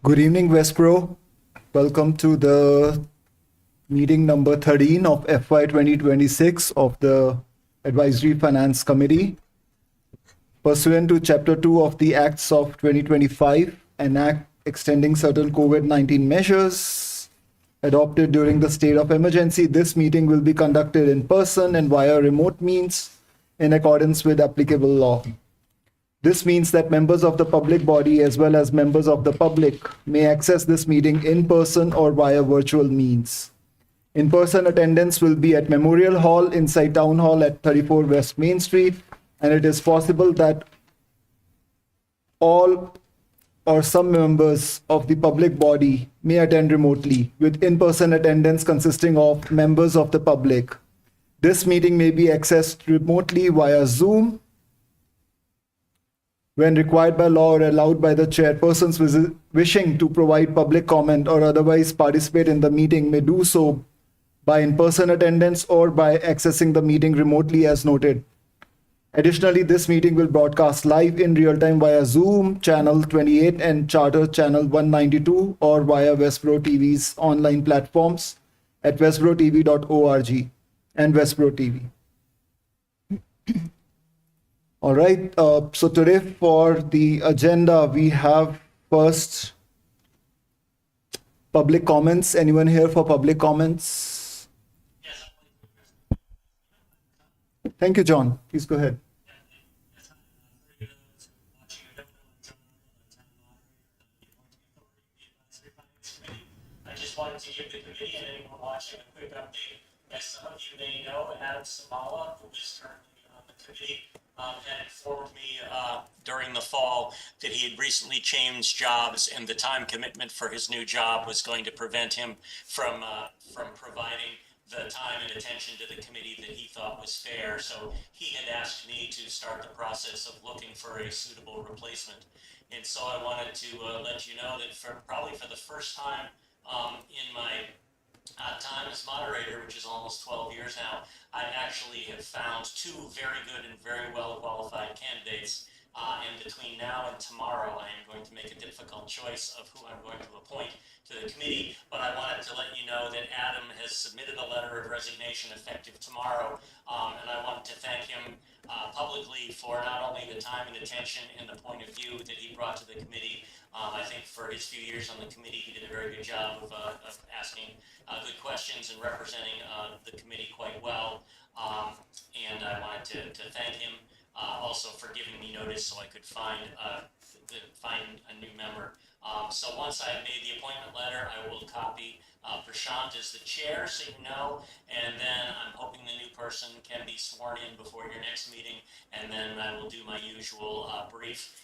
Good evening, Westborough. Welcome to the meeting number 13 of FY 2026 of the Advisory Finance Committee. Pursuant to Chapter 2 of the Acts of 2025, an act extending certain COVID-19 measures adopted during the state of emergency, this meeting will be conducted in person and via remote means in accordance with applicable law. This means that members of the public body as well as members of the public may access this meeting in person or via virtual means. In-person attendance will be at Memorial Hall inside Town Hall at 34 West Main Street, and it is possible that all or some members of the public body may attend remotely, with in-person attendance consisting of members of the public. This meeting may be accessed remotely via Zoom, when required by law or allowed by the chairpersons wishing to provide public comment or otherwise participate in the meeting may do so by in-person attendance or by accessing the meeting remotely as noted. Additionally, this meeting will broadcast live in real time via Zoom channel 28 and Charter channel 192 or via Westborough TV's online platforms at westboroughTV.org and Westborough TV. All right, so today for the agenda, we have first public comments. Anyone here for public comments? Yes. Thank you, John. Please go ahead. I just wanted to give the committee and anyone watching a quick update. As some of you may know, Adam Samala, who is currently on the committee, had informed me during the fall that he had recently changed jobs, and the time commitment for his new job was going to prevent him from providing the time and attention to the committee that he thought was fair. So he had asked me to start the process of looking for a suitable replacement. And so I wanted to let you know that probably for the first time in my time as moderator, which is almost 12 years now, I actually have found two very good and very well qualified candidates. And between now and tomorrow, I am going to make a difficult choice of who I'm going to appoint to the committee. But I wanted to let you know that Adam has submitted a letter of resignation effective tomorrow. And I want to thank him publicly for not only the time and attention and the point of view that he brought to the committee. I think for his few years on the committee, he did a very good job of asking good questions and representing the committee quite well. And I wanted to thank him also for giving me notice so I could find a new member. So once I've made the appointment letter, I will copy Prashant as the chair, so you know, and then I'm hoping the new person can be sworn in before your next meeting, and then I will do my usual brief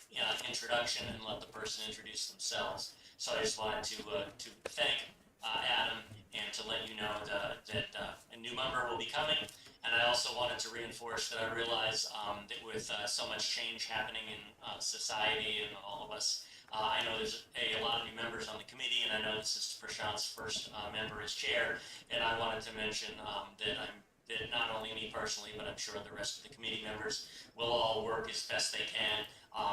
introduction and let the person introduce themselves. So I just wanted to thank Adam and to let you know that a new member will be coming. And I also wanted to reinforce that I realize that with so much change happening in society and all of us, I know there's a lot of new members on the committee, and I know this is Prashant's first member as chair. And I wanted to mention that not only me personally, but I'm sure the rest of the committee members will all work as best they can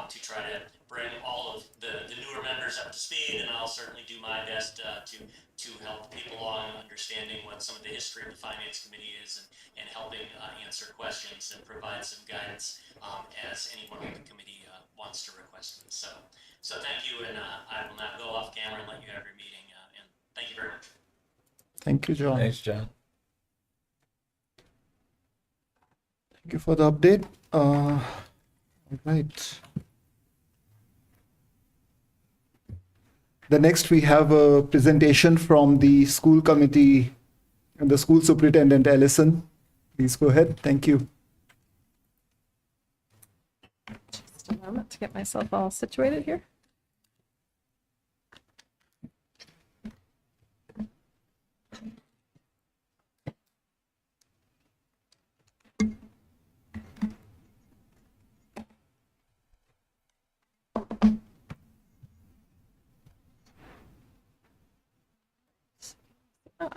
to try to bring all of the newer members up to speed, and I'll certainly do my best to help people along in understanding what some of the history of the Finance Committee is and helping answer questions and provide some guidance as anyone on the committee wants to request it. So thank you, and I will now go off camera and let you have your meeting, and thank you very much. Thank you, John. Thanks, John. Thank you for the update. All right. The next, we have a presentation from the school committee and the school superintendent, Ellison. Please go ahead. Thank you. Just a moment to get myself all situated here.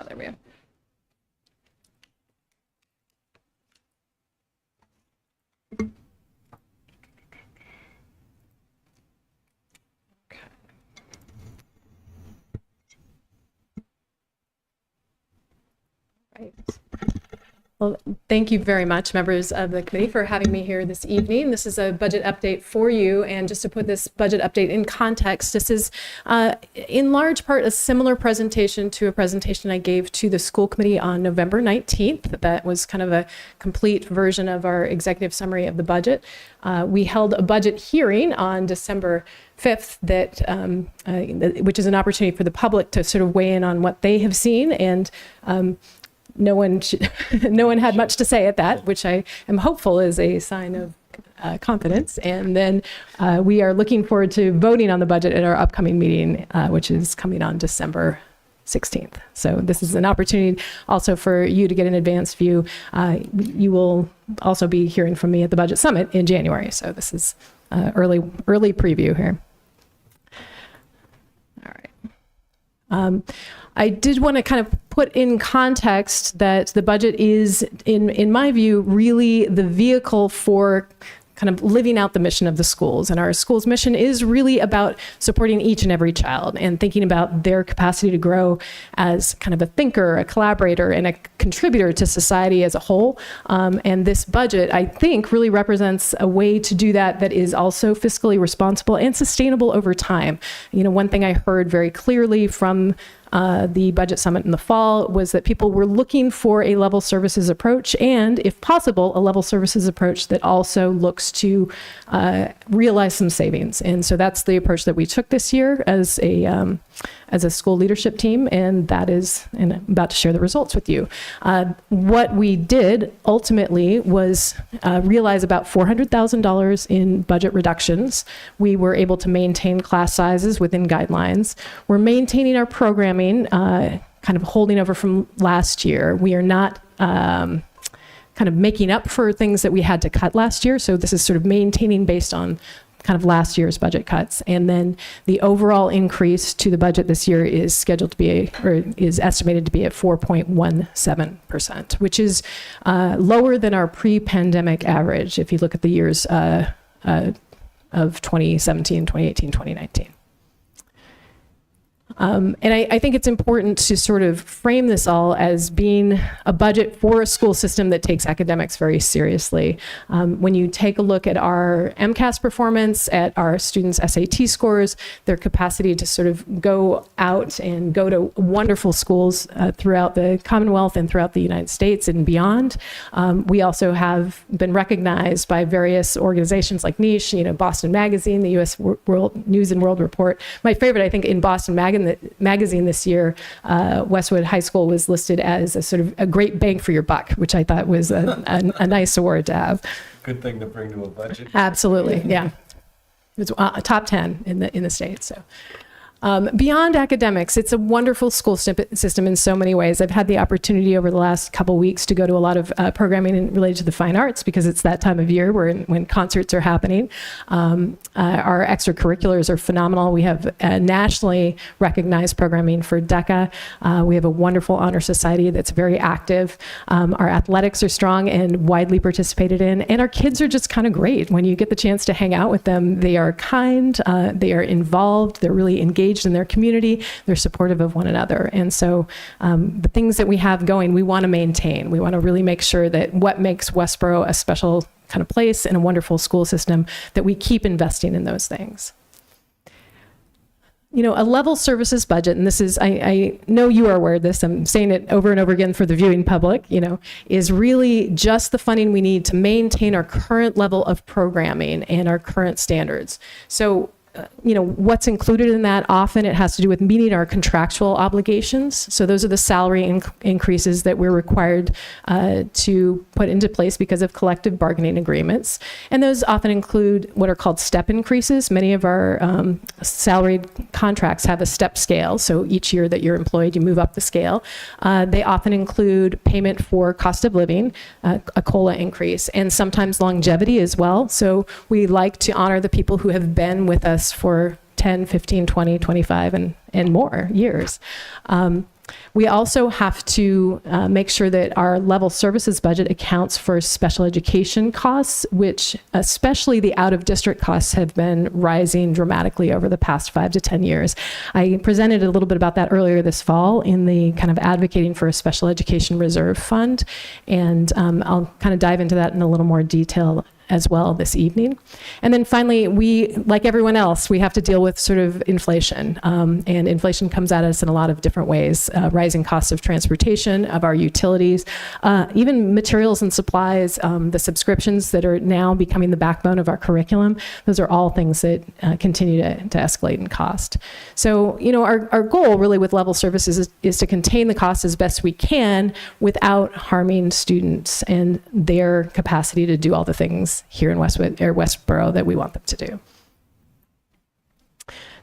There we go. Okay. Well, thank you very much, members of the committee, for having me here this evening. This is a budget update for you, and just to put this budget update in context, this is in large part a similar presentation to a presentation I gave to the school committee on November 19th. That was kind of a complete version of our executive summary of the budget. We held a budget hearing on December 5th which is an opportunity for the public to sort of weigh in on what they have seen, and no one had much to say at that, which I am hopeful is a sign of confidence. And then we are looking forward to voting on the budget at our upcoming meeting, which is coming on December 16th. So this is an opportunity also for you to get an advanced view. You will also be hearing from me at the Budget Summit in January. So this is early preview here. All right. I did want to kind of put in context that the budget is, in my view, really the vehicle for kind of living out the mission of the schools. And our school's mission is really about supporting each and every child and thinking about their capacity to grow as kind of a thinker, a collaborator, and a contributor to society as a whole. And this budget, I think, really represents a way to do that that is also fiscally responsible and sustainable over time. You know, one thing I heard very clearly from the budget summit in the fall was that people were looking for a level services approach, and if possible, a level services approach that also looks to realize some savings. And so that's the approach that we took this year as a school leadership team, and I'm about to share the results with you. What we did ultimately was realize about $400,000 in budget reductions. We were able to maintain class sizes within guidelines. We're maintaining our programming, kind of holding over from last year. We are not kind of making up for things that we had to cut last year. So this is sort of maintaining based on kind of last year's budget cuts. And then the overall increase to the budget this year is is estimated to be at 4.17%, which is lower than our pre-pandemic average if you look at the years of 2017, 2018, 2019. And I think it's important to sort of frame this all as being a budget for a school system that takes academics very seriously. When you take a look at our MCAS performance, at our students' SAT scores, their capacity to sort of go out and go to wonderful schools throughout the Commonwealth and throughout the United States and beyond. We also have been recognized by various organizations like Niche, Boston Magazine, the U.S. World News and World Report. My favorite, I think, in Boston Magazine this year, Westwood High School was listed as a sort of a great bang for your buck, which I thought was a nice award to have. Good thing to bring to a budget. Absolutely, yeah. It's top 10 in the state. So. Beyond academics, it's a wonderful school system in so many ways. I've had the opportunity over the last couple weeks to go to a lot of programming related to the fine arts because it's that time of year when concerts are happening. Our extracurriculars are phenomenal. We have nationally recognized programming for DECA. We have a wonderful honor society that's very active. Our athletics are strong and widely participated in, and our kids are just kind of great. When you get the chance to hang out with them, they are kind, they are involved, they're really engaged in their community, they're supportive of one another. And so the things that we have going, we want to maintain. We want to really make sure that what makes Westborough a special kind of place and a wonderful school system, that we keep investing in those things. A level services budget, and this is, I know you are aware of this, I'm saying it over and over again for the viewing public, is really just the funding we need to maintain our current level of programming and our current standards. So what's included in that, often it has to do with meeting our contractual obligations. So those are the salary increases that we're required to put into place because of collective bargaining agreements. And those often include what are called step increases. Many of our salaried contracts have a step scale. So each year that you're employed, you move up the scale. They often include payment for cost of living, a COLA increase, and sometimes longevity as well. So we like to honor the people who have been with us for 10, 15, 20, 25, and more years. We also have to make sure that our level services budget accounts for special education costs, which especially the out-of-district costs have been rising dramatically over the past 5 to 10 years. I presented a little bit about that earlier this fall in the kind of advocating for a special education reserve fund, and I'll kind of dive into that in a little more detail as well this evening. And then finally, we, like everyone else, we have to deal with sort of inflation. And inflation comes at us in a lot of different ways. Rising costs of transportation, of our utilities, even materials and supplies, the subscriptions that are now becoming the backbone of our curriculum. Those are all things that continue to escalate in cost. So, you know, our goal really with level services is to contain the costs as best we can without harming students and their capacity to do all the things here in Westborough that we want them to do.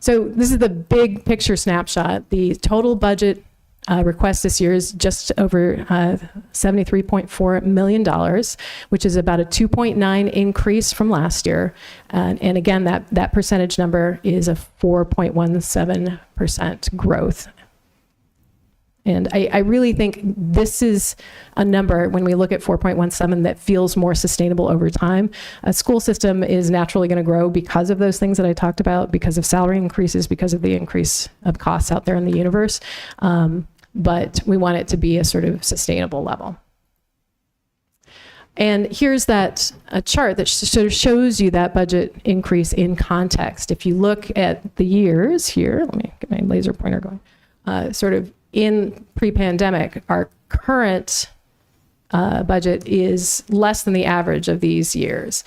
So this is the big picture snapshot. The total budget request this year is just over $73.4 million, which is about a 2.9 increase from last year. And again, that percentage number is a 4.17% growth. And I really think this is a number, when we look at 4.17, that feels more sustainable over time. A school system is naturally going to grow because of those things that I talked about, because of salary increases, because of the increase of costs out there in the universe. But we want it to be a sort of sustainable level. And here's a chart that sort of shows you that budget increase in context. If you look at the years here, let me get my laser pointer going, sort of in pre-pandemic, our current budget is less than the average of these years.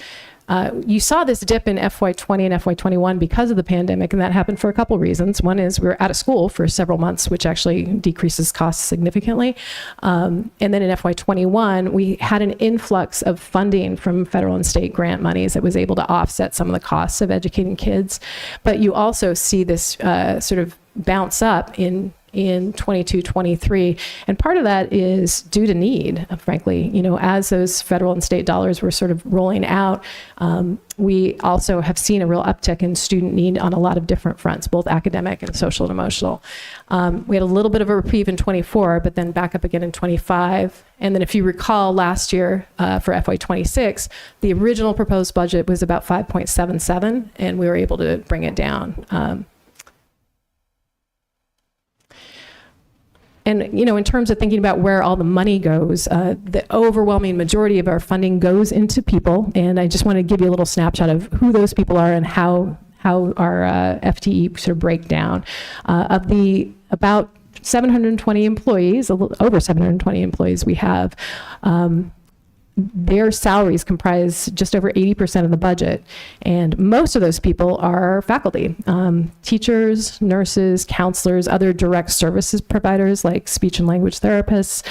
You saw this dip in FY20 and FY21 because of the pandemic, and that happened for a couple reasons. One is we were out of school for several months, which actually decreases costs significantly. And then in FY21, we had an influx of funding from federal and state grant monies that was able to offset some of the costs of educating kids. But you also see this sort of bounce up in 22, 23. And part of that is due to need, frankly. You know, as those federal and state dollars were sort of rolling out, we also have seen a real uptick in student need on a lot of different fronts, both academic and social and emotional. We had a little bit of a reprieve in 24, but then back up again in 25. And then if you recall last year for FY26, the original proposed budget was about 5.77, and we were able to bring it down. And, you know, in terms of thinking about where all the money goes, the overwhelming majority of our funding goes into people. And I just want to give you a little snapshot of who those people are and how our FTE sort of break down. Of the about 720 employees, a little over 720 employees we have, their salaries comprise just over 80% of the budget. And most of those people are faculty, teachers, nurses, counselors, other direct services providers like speech and language therapists,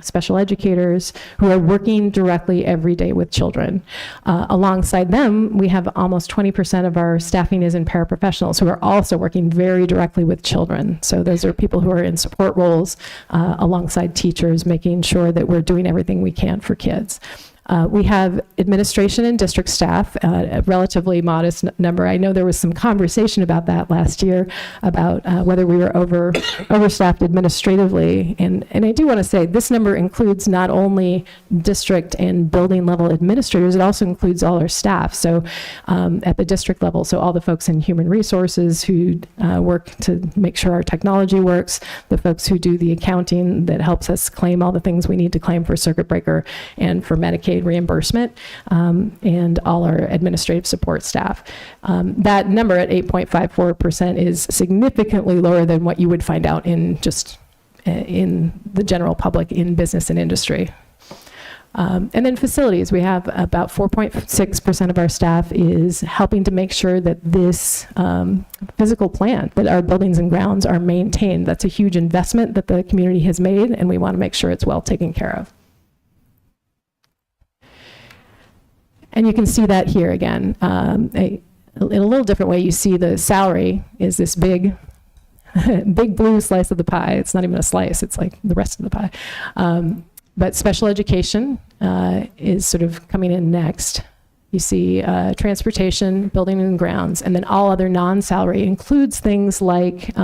special educators who are working directly every day with children. Alongside them, we have almost 20% of our staffing is in paraprofessionals who are also working very directly with children. So those are people who are in support roles alongside teachers, making sure that we're doing everything we can for kids. We have administration and district staff, a relatively modest number. I know there was some conversation about that last year, about whether we were overstaffed administratively. And I do want to say this number includes not only district and building level administrators, it also includes all our staff. So at the district level, so all the folks in human resources who work to make sure our technology works, the folks who do the accounting that helps us claim all the things we need to claim for circuit breaker and for Medicaid reimbursement, and all our administrative support staff. That number at 8.54% is significantly lower than what you would find out in just in the general public in business and industry. And then facilities, we have about 4.6% of our staff is helping to make sure that this physical plant, that our buildings and grounds are maintained. That's a huge investment that the community has made, and we want to make sure it's well taken care of. And you can see that here again. In a little different way, you see the salary is this big blue slice of the pie. It's not even a slice, it's like the rest of the pie. But special education is sort of coming in next. You see transportation, building and grounds, and then all other non-salary includes things like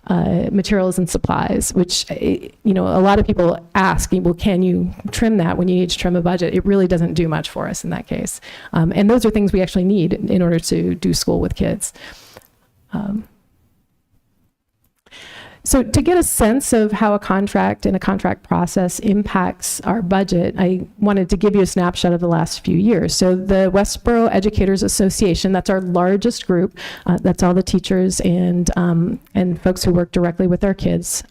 materials and supplies, which, a lot of people ask, well, can you trim that when you need to trim a budget? It really doesn't do much for us in that case. And those are things we actually need in order to do school with kids. So to get a sense of how a contract and a contract process impacts our budget, I wanted to give you a snapshot of the last few years. So the Westborough Educators Association, that's our largest group. That's all the teachers and folks who work directly with our kids.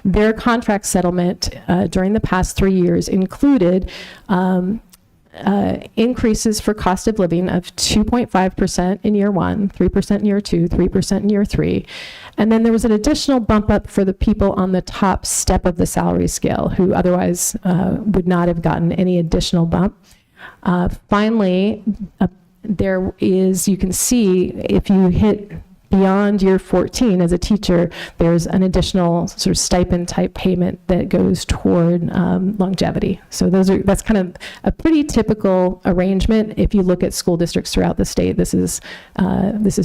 Their contract settlement during the past 3 years included increases for cost of living of 2.5% in year 1, 3% in year 2, 3% in year 3. And then there was an additional bump up for the people on the top step of the salary scale who otherwise would not have gotten any additional bump. Finally, there is, you can see if you hit beyond year 14 as a teacher, there's an additional sort of stipend type payment that goes toward longevity. So that's kind of a pretty typical arrangement. If you look at school districts throughout the state, this is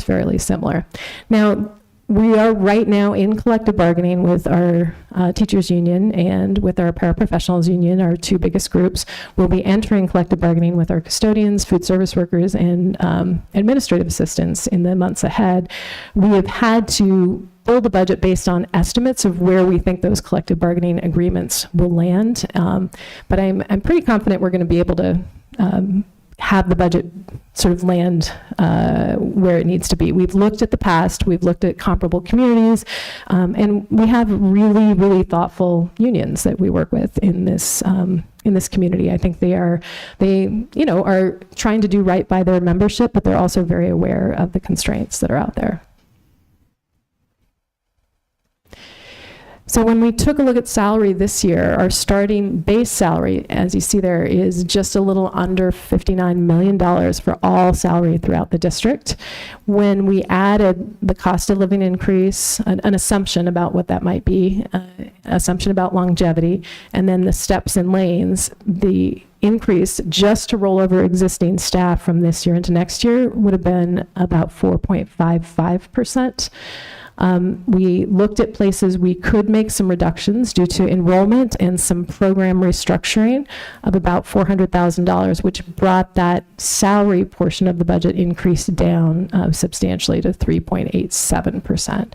fairly similar. Now, we are right now in collective bargaining with our teachers union and with our paraprofessionals union, our two biggest groups. We'll be entering collective bargaining with our custodians, food service workers, and administrative assistants in the months ahead. We have had to build a budget based on estimates of where we think those collective bargaining agreements will land. But I'm pretty confident we're going to be able to have the budget sort of land where it needs to be. We've looked at the past, we've looked at comparable communities, and we have really, really thoughtful unions that we work with in this community. I think they are trying to do right by their membership, but they're also very aware of the constraints that are out there. So when we took a look at salary this year, our starting base salary, as you see there, is just a little under $59 million for all salary throughout the district. When we added the cost of living increase, an assumption about what that might be, assumption about longevity, and then the steps and lanes, the increase just to roll over existing staff from this year into next year would have been about 4.55%. We looked at places we could make some reductions due to enrollment and some program restructuring of about $400,000, which brought that salary portion of the budget increase down substantially to 3.87%.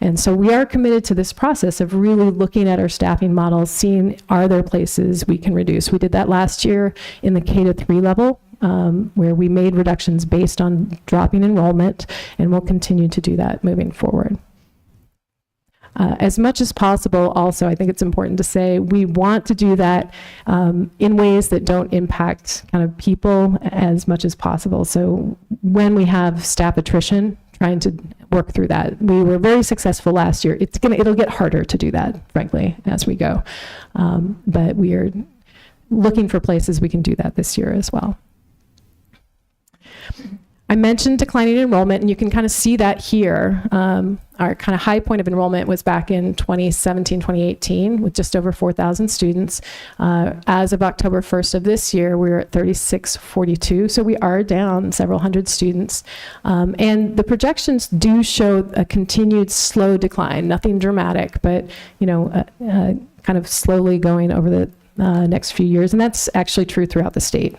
And so we are committed to this process of really looking at our staffing models, seeing are there places we can reduce. We did that last year in the K-3 level. Where we made reductions based on dropping enrollment, and we'll continue to do that moving forward. As much as possible, also, I think it's important to say we want to do that in ways that don't impact kind of people as much as possible. So when we have staff attrition, trying to work through that. We were very successful last year. It'll get harder to do that, frankly, as we go. But we are looking for places we can do that this year as well. I mentioned declining enrollment, and you can kind of see that here. Our kind of high point of enrollment was back in 2017, 2018, with just over 4,000 students. As of October 1st of this year, we're at 3,642, so we are down several hundred students. And the projections do show a continued slow decline, nothing dramatic, but kind of slowly going over the next few years, and that's actually true throughout the state.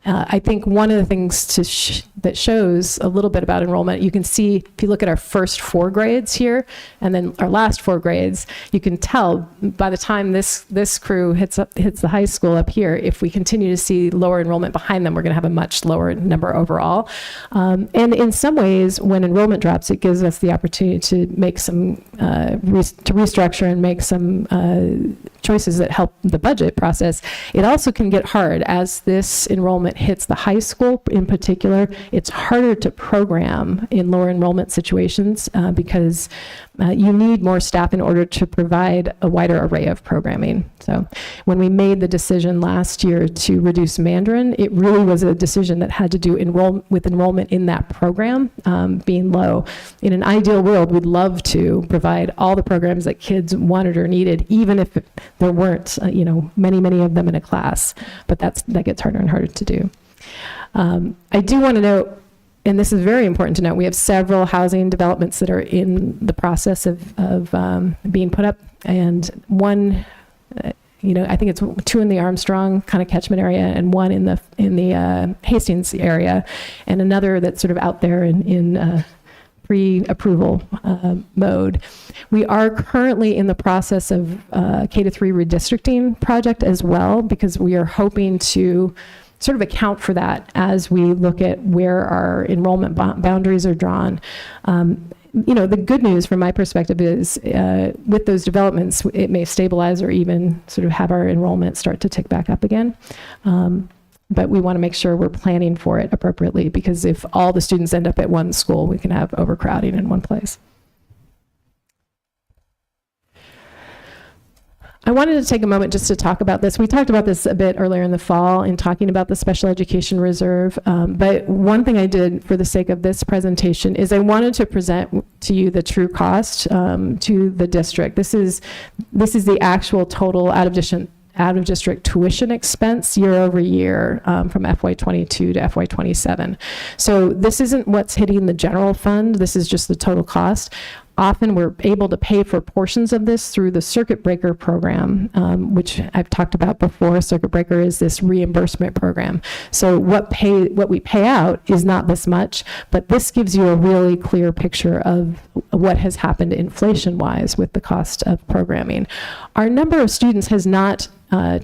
I think one of the things that shows a little bit about enrollment, you can see if you look at our first 4 grades here and then our last 4 grades, you can tell by the time this crew hits the high school up here, if we continue to see lower enrollment behind them, we're going to have a much lower number overall. And in some ways, when enrollment drops, it gives us the opportunity to make some to restructure and make some choices that help the budget process. It also can get hard as this enrollment hits the high school in particular. It's harder to program in lower enrollment situations because you need more staff in order to provide a wider array of programming. So when we made the decision last year to reduce Mandarin, it really was a decision that had to do with enrollment in that program being low. In an ideal world, we'd love to provide all the programs that kids wanted or needed, even if there weren't many of them in a class, but that gets harder and harder to do. I do want to note, and this is very important to note, we have several housing developments that are in the process of being put up, and one, I think it's 2 in the Armstrong kind of catchment area, and 1 in the Hastings area, and another that's sort of out there in pre-approval mode. We are currently in the process of K-3 redistricting project as well, because we are hoping to sort of account for that as we look at where our enrollment boundaries are drawn. The good news from my perspective is with those developments, it may stabilize or even sort of have our enrollment start to tick back up again. But we want to make sure we're planning for it appropriately, because if all the students end up at one school, we can have overcrowding in one place. I wanted to take a moment just to talk about this. We talked about this a bit earlier in the fall in talking about the Special Education Reserve. But one thing I did for the sake of this presentation is I wanted to present to you the true cost to the district. This is the actual total out-of-district tuition expense year over year from FY22 to FY27. So this isn't what's hitting the general fund. This is just the total cost. Often we're able to pay for portions of this through the circuit breaker program, which I've talked about before. Circuit breaker is this reimbursement program. So what we pay out is not this much, but this gives you a really clear picture of what has happened inflation-wise with the cost of programming. Our number of students has not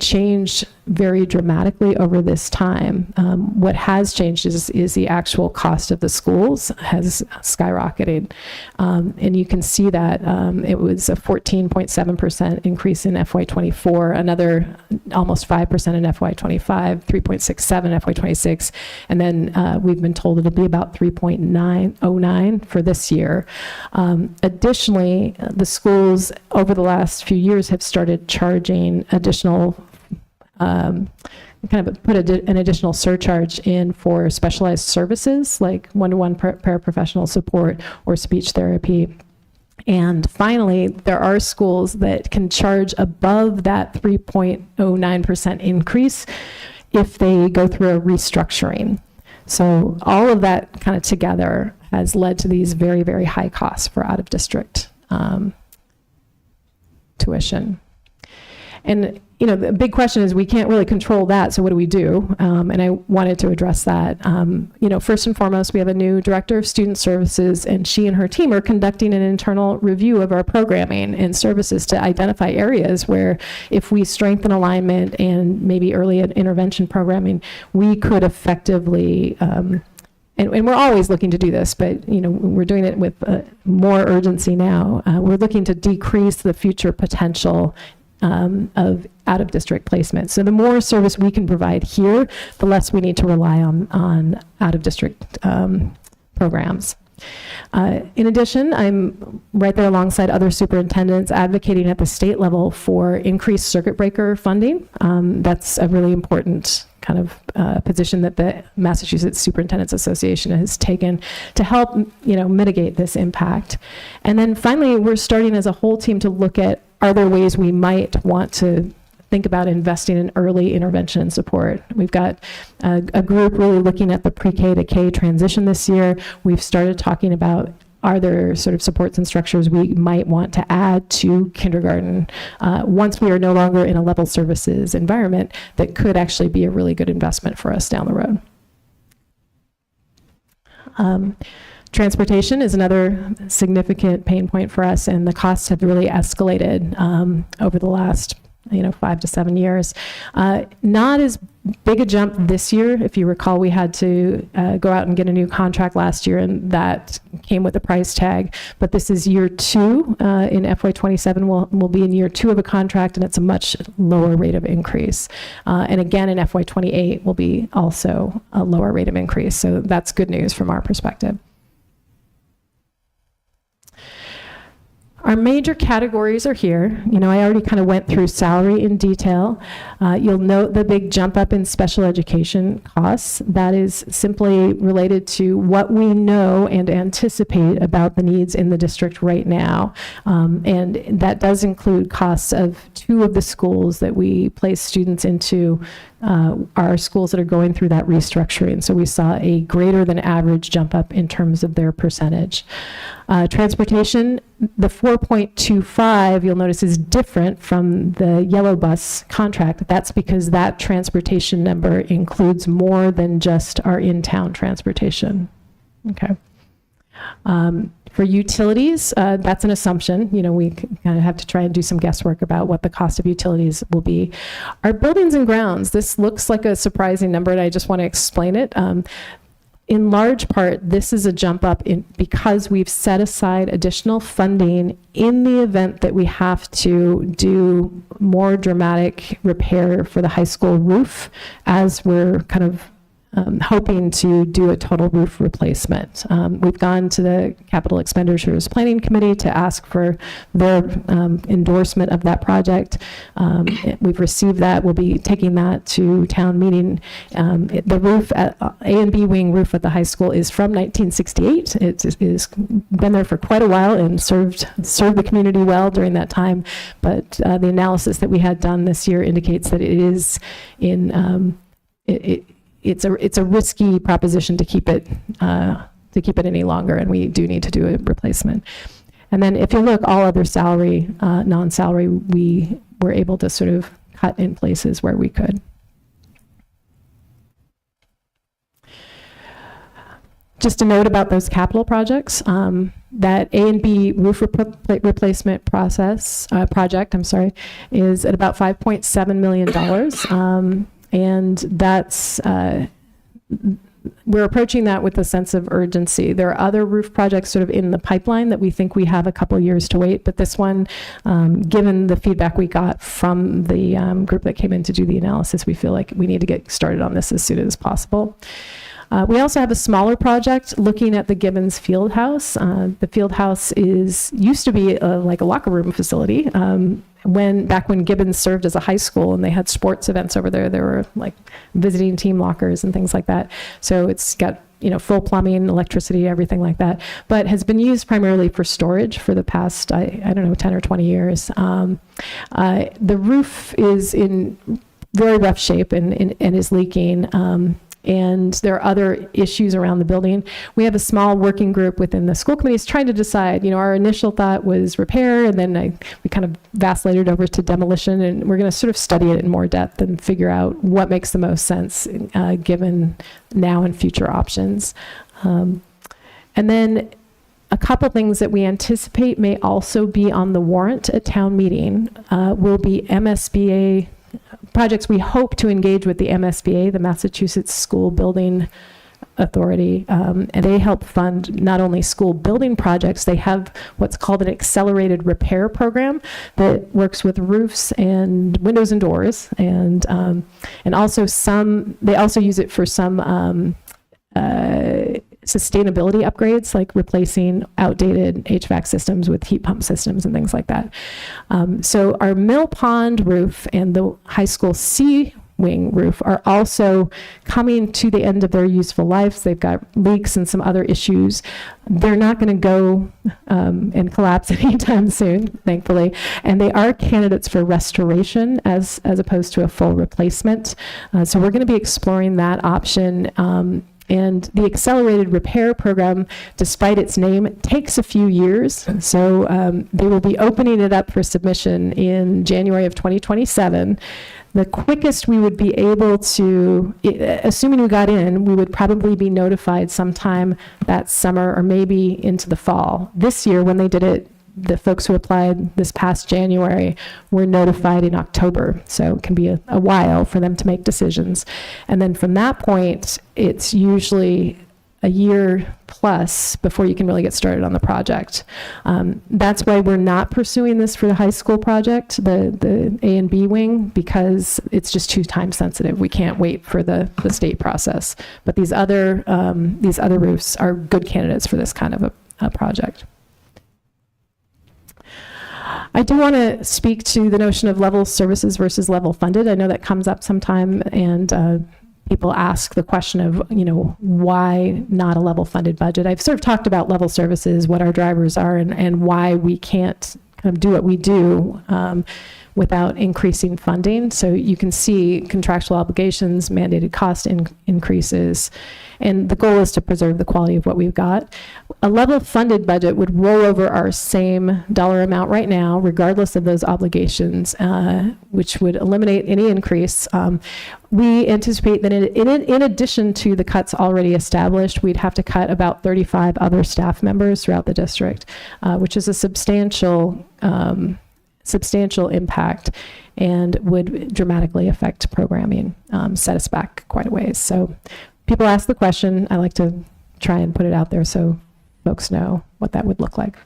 changed very dramatically over this time. What has changed is the actual cost of the schools has skyrocketed. And you can see that it was a 14.7% increase in FY24, another almost 5% in FY25, 3.67 FY26, and then we've been told it'll be about 3.909 for this year. Additionally, the schools over the last few years have started charging additional an additional surcharge in for specialized services like one-to-one paraprofessional support or speech therapy. And finally, there are schools that can charge above that 3.09% increase if they go through a restructuring. So all of that kind of together has led to these very, very high costs for out-of-district tuition. And the big question is we can't really control that, so what do we do? And I wanted to address that. First and foremost, we have a new director of student services, and she and her team are conducting an internal review of our programming and services to identify areas where if we strengthen alignment and maybe early intervention programming, we could effectively and we're always looking to do this, but we're doing it with more urgency now. We're looking to decrease the future potential of out-of-district placement. So the more service we can provide here, the less we need to rely on out-of-district programs. In addition, I'm right there alongside other superintendents advocating at the state level for increased circuit breaker funding. That's a really important kind of position that the Massachusetts Superintendents Association has taken to help mitigate this impact. And then finally, we're starting as a whole team to look at, are there ways we might want to think about investing in early intervention and support? We've got a group really looking at the pre-K to K transition this year. We've started talking about, are there sort of supports and structures we might want to add to kindergarten once we are no longer in a level services environment that could actually be a really good investment for us down the road. Transportation is another significant pain point for us, and the costs have really escalated over the last 5 to 7 years. Not as big a jump this year. If you recall, we had to go out and get a new contract last year, and that came with a price tag. But this is year 2 in FY27. We'll be in year 2 of a contract, and it's a much lower rate of increase. And again, in FY28 will be also a lower rate of increase. So that's good news from our perspective. Our major categories are here. I already kind of went through salary in detail. You'll note the big jump up in special education costs. That is simply related to what we know and anticipate about the needs in the district right now. And that does include costs of 2 of the schools that we place students into are schools that are going through that restructuring. So we saw a greater than average jump up in terms of their percentage. Transportation, the 4.25, you'll notice, is different from the yellow bus contract. That's because that transportation number includes more than just our in-town transportation. Okay. For utilities, that's an assumption. You know, we kind of have to try and do some guesswork about what the cost of utilities will be. Our buildings and grounds, this looks like a surprising number, and I just want to explain it. In large part, this is a jump up because we've set aside additional funding in the event that we have to do more dramatic repair for the high school roof, as we're kind of hoping to do a total roof replacement. We've gone to the Capital Expenditures Planning Committee to ask for their endorsement of that project. We've received that. We'll be taking that to town meeting. The roof, at A and B wing roof at the high school is from 1968. It is been there for quite a while and served the community well during that time. But the analysis that we had done this year indicates that it is in it's a risky proposition to keep it any longer, and we do need to do a replacement. And then if you look, all other salary, non-salary, we were able to sort of cut in places where we could. Just a note about those capital projects. That A and B roof replacement project, is at about $5.7 million. And that's, we're approaching that with a sense of urgency. There are other roof projects sort of in the pipeline that we think we have a couple years to wait, but this one, given the feedback we got from the group that came in to do the analysis, we feel like we need to get started on this as soon as possible. We also have a smaller project looking at the Gibbons Field House. The field house used to be like a locker room facility. Back when Gibbons served as a high school and they had sports events over there, there were like visiting team lockers and things like that. So it's got, you know, full plumbing, electricity, everything like that, but has been used primarily for storage for the past, I don't know, 10 or 20 years. The roof is in very rough shape and is leaking. And there are other issues around the building. We have a small working group within the school committees trying to decide, you know, our initial thought was repair, and then we kind of vacillated over to demolition, and we're going to sort of study it in more depth and figure out what makes the most sense given now and future options. And then a couple things that we anticipate may also be on the warrant at town meeting will be MSBA projects. We hope to engage with the MSBA, the Massachusetts School Building Authority, and they help fund not only school building projects, they have what's called an accelerated repair program that works with roofs and windows and doors, and also they also use it for some sustainability upgrades, like replacing outdated HVAC systems with heat pump systems and things like that. So our Mill Pond roof and the high school C wing roof are also coming to the end of their useful lives. They've got leaks and some other issues. They're not going to go and collapse anytime soon, thankfully. And they are candidates for restoration as opposed to a full replacement. So we're going to be exploring that option. And the accelerated repair program, despite its name, takes a few years. So they will be opening it up for submission in January of 2027. The quickest we would be able to, assuming we got in, we would probably be notified sometime that summer or maybe into the fall. This year, when they did it, the folks who applied this past January were notified in October. So it can be a while for them to make decisions. And then from that point, it's usually a year plus before you can really get started on the project. That's why we're not pursuing this for the high school project, the A and B wing, because it's just too time sensitive. We can't wait for the state process. But these other roofs are good candidates for this kind of a project. I do want to speak to the notion of level services versus level funded. I know that comes up sometime, and people ask the question of, you know, why not a level funded budget? I've sort of talked about level services, what our drivers are, and why we can't kind of do what we do without increasing funding. So you can see contractual obligations, mandated cost increases, and the goal is to preserve the quality of what we've got. A level funded budget would roll over our same dollar amount right now, regardless of those obligations, which would eliminate any increase. We anticipate that in addition to the cuts already established, we'd have to cut about 35 other staff members throughout the district, which is a substantial impact and would dramatically affect programming, set us back quite a ways. So people ask the question, I like to try and put it out there so folks know what that would look like.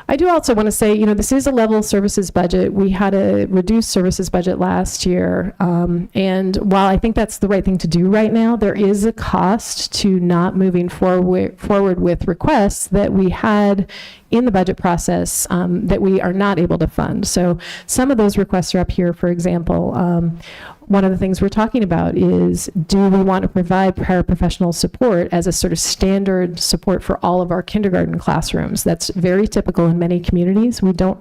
I do also want to say, this is a level services budget. We had a reduced services budget last year. And while I think that's the right thing to do right now, there is a cost to not moving forward with requests that we had in the budget process that we are not able to fund. So some of those requests are up here. For example, one of the things we're talking about is, do we want to provide paraprofessional support as a sort of standard support for all of our kindergarten classrooms? That's very typical in many communities. We don't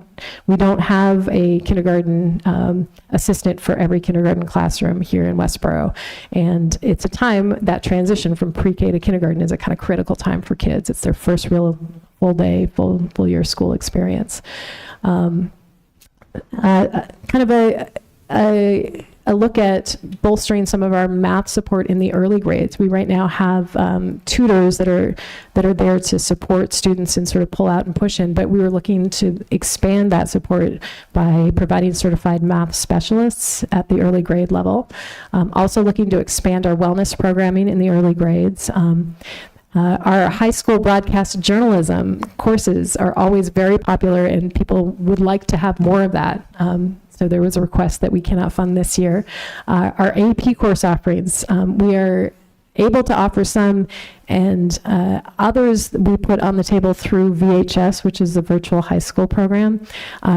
have a kindergarten assistant for every kindergarten classroom here in Westborough. And it's a time, that transition from pre-K to kindergarten is a kind of critical time for kids. It's their first real full day, full year school experience. Kind of a look at bolstering some of our math support in the early grades. We right now have tutors that are there to support students and sort of pull out and push in, but we were looking to expand that support by providing certified math specialists at the early grade level. Also looking to expand our wellness programming in the early grades. Our high school broadcast journalism courses are always very popular, and people would like to have more of that. So there was a request that we cannot fund this year. Our AP course offerings, we are able to offer some, and others we put on the table through VHS, which is the virtual high school program,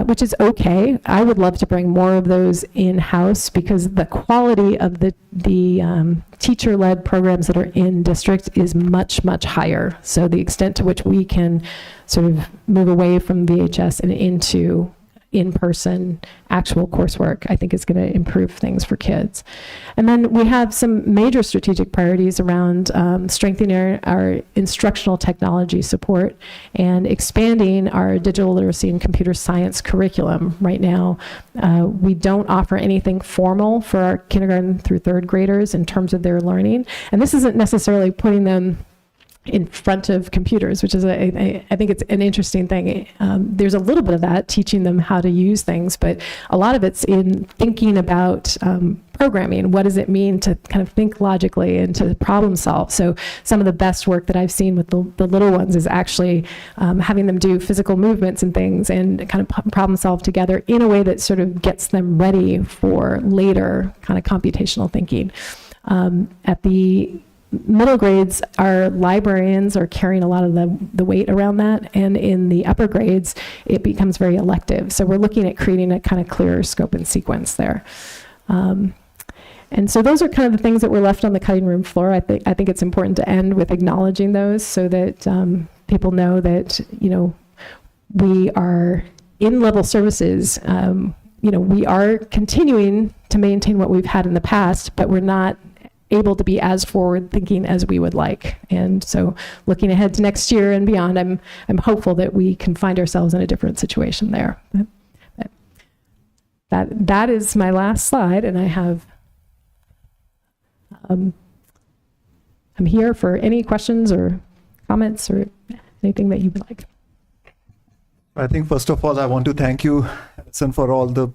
which is okay. I would love to bring more of those in-house because the quality of the teacher-led programs that are in district is much, much higher. So the extent to which we can sort of move away from VHS and into in-person actual coursework, I think is going to improve things for kids. And then we have some major strategic priorities around strengthening our instructional technology support and expanding our digital literacy and computer science curriculum. Right now, we don't offer anything formal for our kindergarten through third graders in terms of their learning. And this isn't necessarily putting them in front of computers, which is, I think it's an interesting thing. There's a little bit of that, teaching them how to use things, but a lot of it's in thinking about programming. What does it mean to kind of think logically and to problem solve? So some of the best work that I've seen with the little ones is actually having them do physical movements and things and kind of problem solve together in a way that sort of gets them ready for later kind of computational thinking. At the middle grades, our librarians are carrying a lot of the weight around that, and in the upper grades, it becomes very elective. So we're looking at creating a kind of clearer scope and sequence there. And so those are kind of the things that were left on the cutting room floor. I think it's important to end with acknowledging those so that people know that, we are in level services. We are continuing to maintain what we've had in the past, but we're not able to be as forward thinking as we would like. And so looking ahead to next year and beyond, I'm hopeful that we can find ourselves in a different situation there. That is my last slide, and I have I'm here for any questions or comments or anything that you would like. I think first of all, I want to thank you, Alison, for all the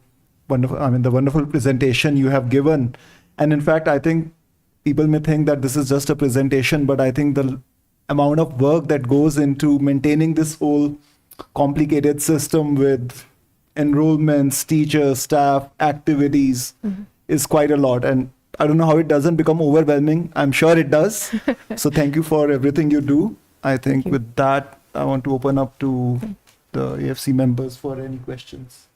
wonderful presentation you have given. And in fact, I think people may think that this is just a presentation, but I think the amount of work that goes into maintaining this whole complicated system with enrollments, teachers, staff, activities is quite a lot. And I don't know how it doesn't become overwhelming. I'm sure it does. So thank you for everything you do. I think with that, I want to open up to the AFC members for any questions.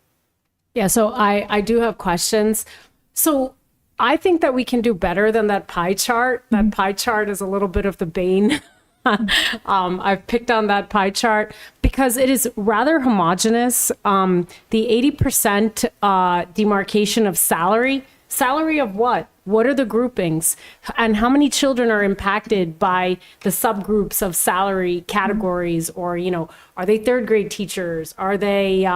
Yeah, so I do have questions. So I think that we can do better than that pie chart. That pie chart is a little bit of the bane. I've picked on that pie chart because because it is rather homogenous. The 80% demarcation of salary of what? What are the groupings? And how many children are impacted by the subgroups of salary categories? Or, are they third grade teachers? Are they,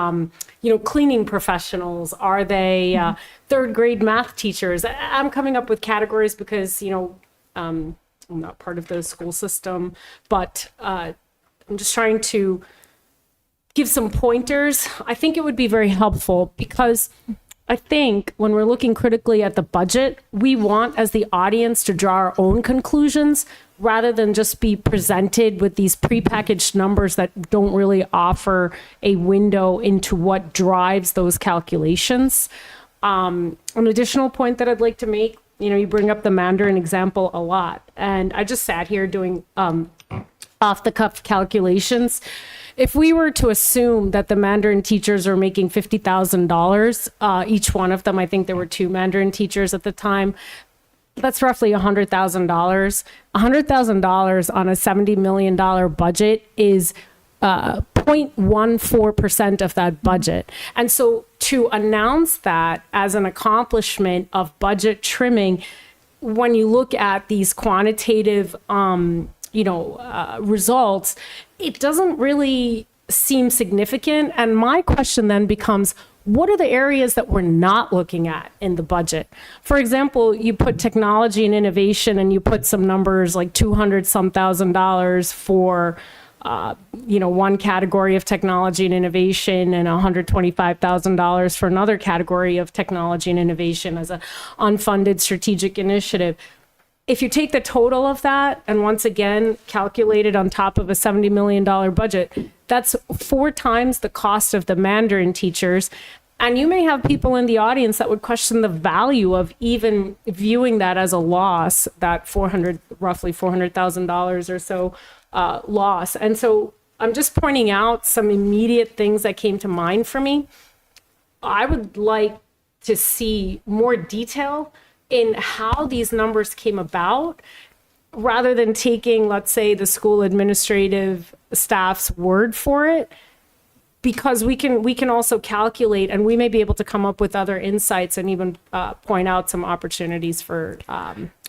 cleaning professionals? Are they third grade math teachers? I'm coming up with categories because, I'm not part of the school system, but I'm just trying to give some pointers. I think it would be very helpful because I think when we're looking critically at the budget, we want as the audience to draw our own conclusions rather than just be presented with these prepackaged numbers that don't really offer a window into what drives those calculations. An additional point that I'd like to make, you bring up the Mandarin example a lot, and I just sat here doing off-the-cuff calculations. If we were to assume that the Mandarin teachers are making $50,000, each one of them, I think there were 2 Mandarin teachers at the time, that's roughly $100,000. $100,000 on a $70 million budget is 0.14% of that budget. And so to announce that as an accomplishment of budget trimming, when you look at these quantitative results, it doesn't really seem significant. And my question then becomes, what are the areas that we're not looking at in the budget? For example, you put technology and innovation and you put some numbers like $200-some thousand for one category of technology and innovation and $125,000 for another category of technology and innovation as an unfunded strategic initiative. If you take the total of that and once again calculate it on top of a $70 million budget, that's 4 times the cost of the Mandarin teachers. And you may have people in the audience that would question the value of even viewing that as a loss, that roughly $400,000 or so loss. And so I'm just pointing out some immediate things that came to mind for me. I would like to see more detail in how these numbers came about, rather than taking, let's say, the school administrative staff's word for it, because we can also calculate, and we may be able to come up with other insights and even point out some opportunities for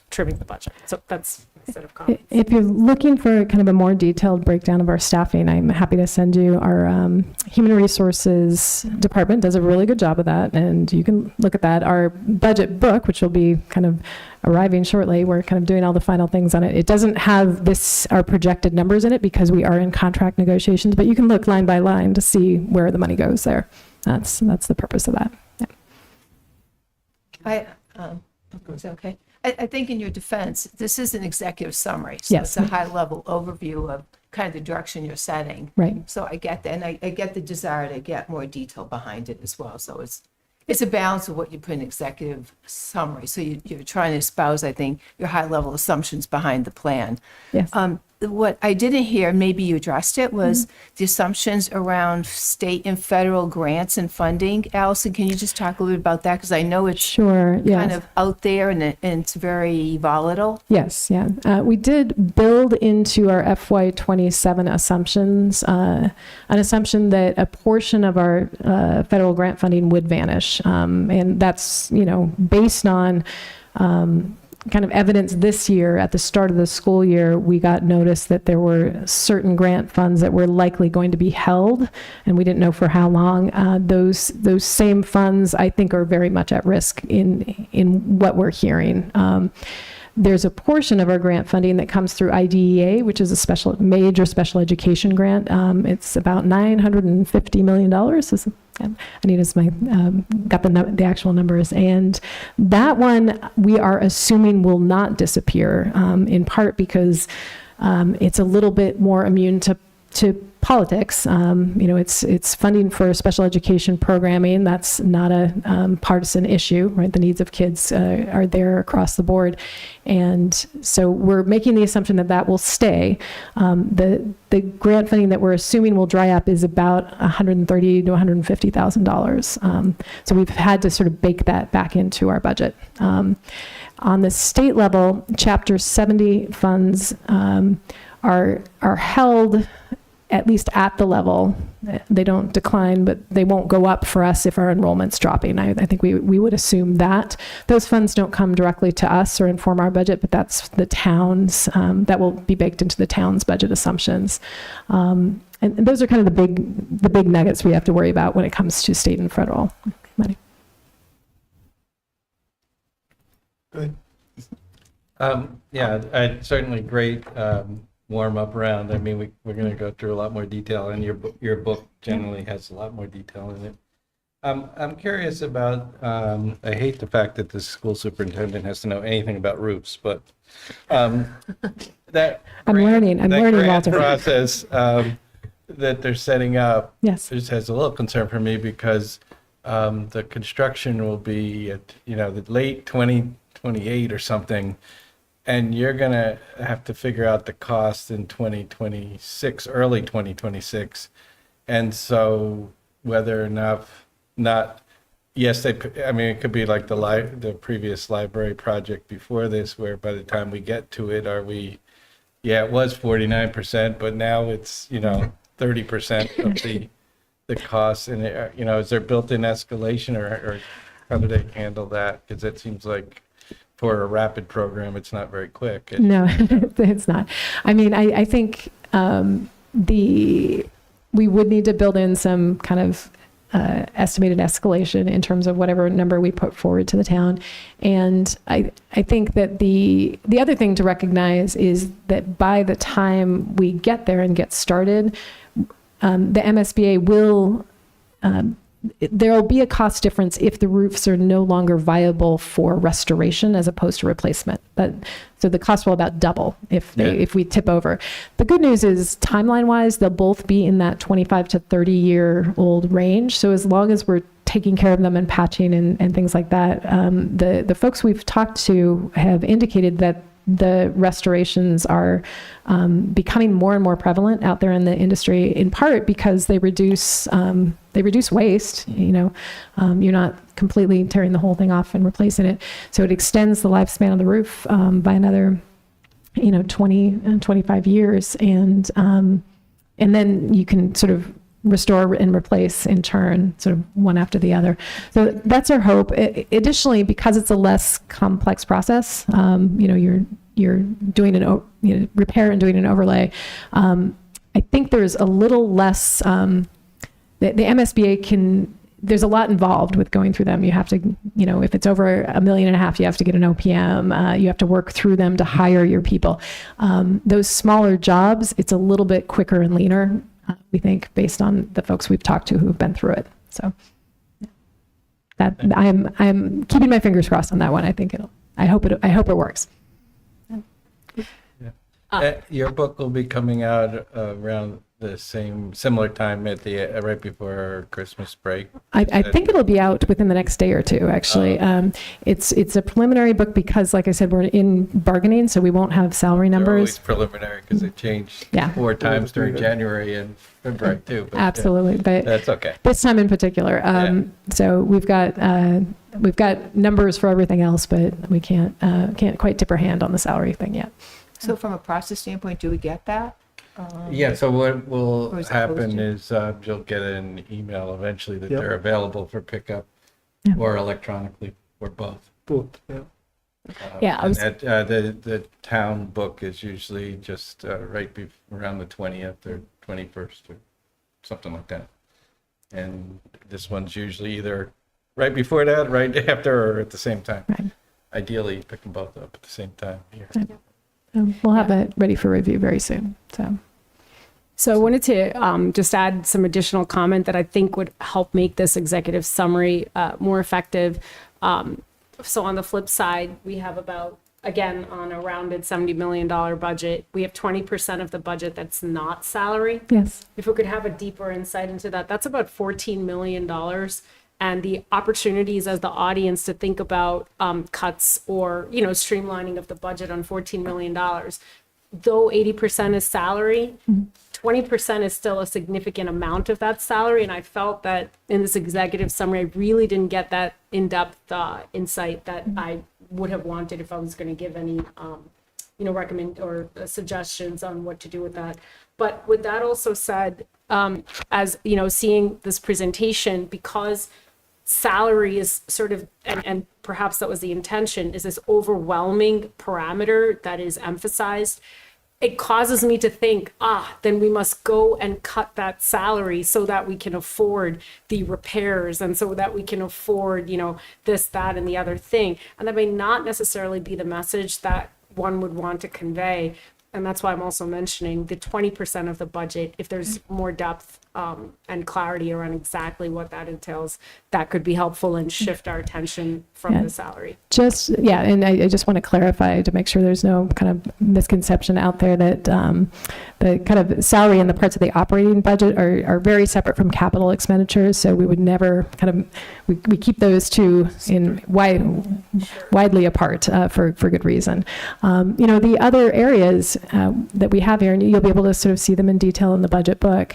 trimming the budget. So that's my set of comments. If you're looking for kind of a more detailed breakdown of our staffing, I'm happy to send you. Our human resources department does a really good job of that, and you can look at that. Our budget book, which will be kind of arriving shortly, we're kind of doing all the final things on it. It doesn't have our projected numbers in it because we are in contract negotiations, but you can look line by line to see where the money goes there. That's the purpose of that. Yeah. Is that okay? I think in your defense, this is an executive summary. So Yes. it's a high-level overview of kind of the direction you're setting. Right. So I get that, and I get the desire to get more detail behind it as well. So it's a balance of what you put in executive summary. So you're trying to espouse, I think, your high-level assumptions behind the plan. Yes. What I didn't hear, maybe you addressed it, was the assumptions around state and federal grants and funding. Allison, can you just talk a little bit about that? Because I know it's Sure. Yes. kind of out there and it's very volatile. Yes, yeah. We did build into our FY27 assumptions an assumption that a portion of our federal grant funding would vanish. And that's, based on kind of evidence this year. At the start of the school year, we got notice that there were certain grant funds that were likely going to be held, and we didn't know for how long. Those same funds, I think, are very much at risk in what we're hearing. There's a portion of our grant funding that comes through IDEA, which is a major special education grant. It's about $950 million. Anita's got the actual numbers. And that one we are assuming will not disappear, in part because it's a little bit more immune to politics. It's funding for special education programming. That's not a partisan issue, right? The needs of kids are there across the board. And so we're making the assumption that will stay. The grant funding that we're assuming will dry up is about $130,000 to $150,000. So we've had to sort of bake that back into our budget. On the state level, Chapter 70 funds are held at least at the level. They don't decline, but they won't go up for us if our enrollment's dropping. I think we would assume that. Those funds don't come directly to us or inform our budget, but that's the town's, that will be baked into the town's budget assumptions. And those are kind of the big nuggets we have to worry about when it comes to state and federal money. Good. Yeah, certainly great warm up round. I mean, we're going to go through a lot more detail, and your book generally has a lot more detail in it. I'm curious about. I hate the fact that the school superintendent has to know anything about roofs, but that I'm learning, grant Walter. process that they're setting up. Yes. Just has a little concern for me because the construction will be at the late 2028 or something. And you're going to have to figure out the cost in 2026, early 2026. And so whether enough, not, yes, it could be like the previous library project before this, where by the time we get to it, it was 49%, but now it's, 30% of the cost. And, is there built-in escalation or how do they handle that? Because it seems like, for a rapid program, it's not very quick. No, it's not. I mean, I think we would need to build in some kind of estimated escalation in terms of whatever number we put forward to the town. And I think that the other thing to recognize is that by the time we get there and get started, the MSBA will there will be a cost difference if the roofs are no longer viable for restoration as opposed to replacement. So the cost will about double if we tip over. The good news is timeline-wise, they'll both be in that 25 to 30-year-old range. So as long as we're taking care of them and patching and things like that, the folks we've talked to have indicated that the restorations are becoming more and more prevalent out there in the industry, in part because they reduce waste. You're not completely tearing the whole thing off and replacing it, so it extends the lifespan of the roof by another 20 and 25 years, and then you can sort of restore and replace in turn, sort of one after the other. So that's our hope. Additionally, because it's a less complex process, you're doing an repair and doing an overlay. I think there's a little less. The MSBA there's a lot involved with going through them. You have to, if it's over $1.5 million, you have to get an OPM. You have to work through them to hire your people. Those smaller jobs, it's a little bit quicker and leaner. We think, based on the folks we've talked to who have been through it. So that I'm keeping my fingers crossed on that one. I hope it works. Your book will be coming out around the similar time at the right before Christmas break. I think it'll be out within the next day or two, actually. It's a preliminary book because, like I said, we're in bargaining, so we won't have salary They're numbers. always preliminary because they changed 4 times during January and February too. But Absolutely, but that's okay. This time in particular. So we've got numbers for everything else, but we can't quite tip our hand on the salary thing yet. So from a process standpoint, do we get that? So what will Or is it happen posted? is you'll get an email eventually that Yep. they're available for pickup Yeah. or electronically or both. Both. Yeah. And the town book is usually just around the 20th or 21st or something like that. And this one's usually either right before that, right after, or at the same time. Right. Ideally, pick them both up at the same time here. We'll have that ready for review very soon. So I wanted to just add some additional comment that I think would help make this executive summary more effective. So on the flip side, we have about, again, on a rounded $70 million budget, we have 20% of the budget that's not salary. Yes. If we could have a deeper insight into that, that's about $14 million. And the opportunities as the audience to think about cuts or, streamlining of the budget on $14 million. Though 80% is salary, 20% is still a significant amount of that salary. And I felt that in this executive summary, I really didn't get that in-depth insight that I would have wanted if I was going to give any recommend or suggestions on what to do with that. But with that also said, as seeing this presentation, because salary is sort of, and perhaps that was the intention, is this overwhelming parameter that is emphasized, it causes me to think, then we must go and cut that salary so that we can afford the repairs and so that we can afford, this, that, and the other thing. And that may not necessarily be the message that one would want to convey. And that's why I'm also mentioning the 20% of the budget. If there's more depth and clarity around exactly what that entails, that could be helpful and shift our attention from the salary. And I just want to clarify to make sure there's no kind of misconception out there that the kind of salary and the parts of the operating budget are very separate from capital expenditures. So we would never we keep those two widely apart for good reason. The other areas that we have here, and you'll be able to sort of see them in detail in the budget book.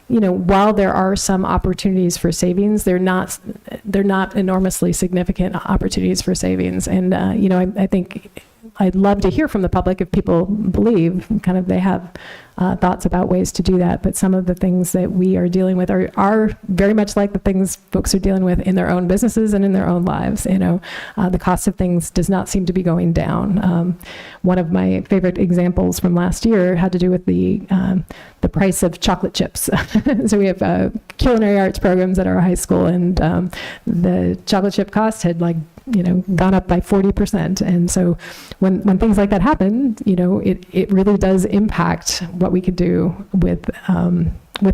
While there are some opportunities for savings, they're not enormously significant opportunities for savings. And I think I'd love to hear from the public if people believe kind of they have thoughts about ways to do that. But some of the things that we are dealing with are very much like the things folks are dealing with in their own businesses and in their own lives. The cost of things does not seem to be going down. One of my favorite examples from last year had to do with the price of chocolate chips. So we have culinary arts programs at our high school, and the chocolate chip cost had gone up by 40%. And so when things like that happen, it really does impact what we could do with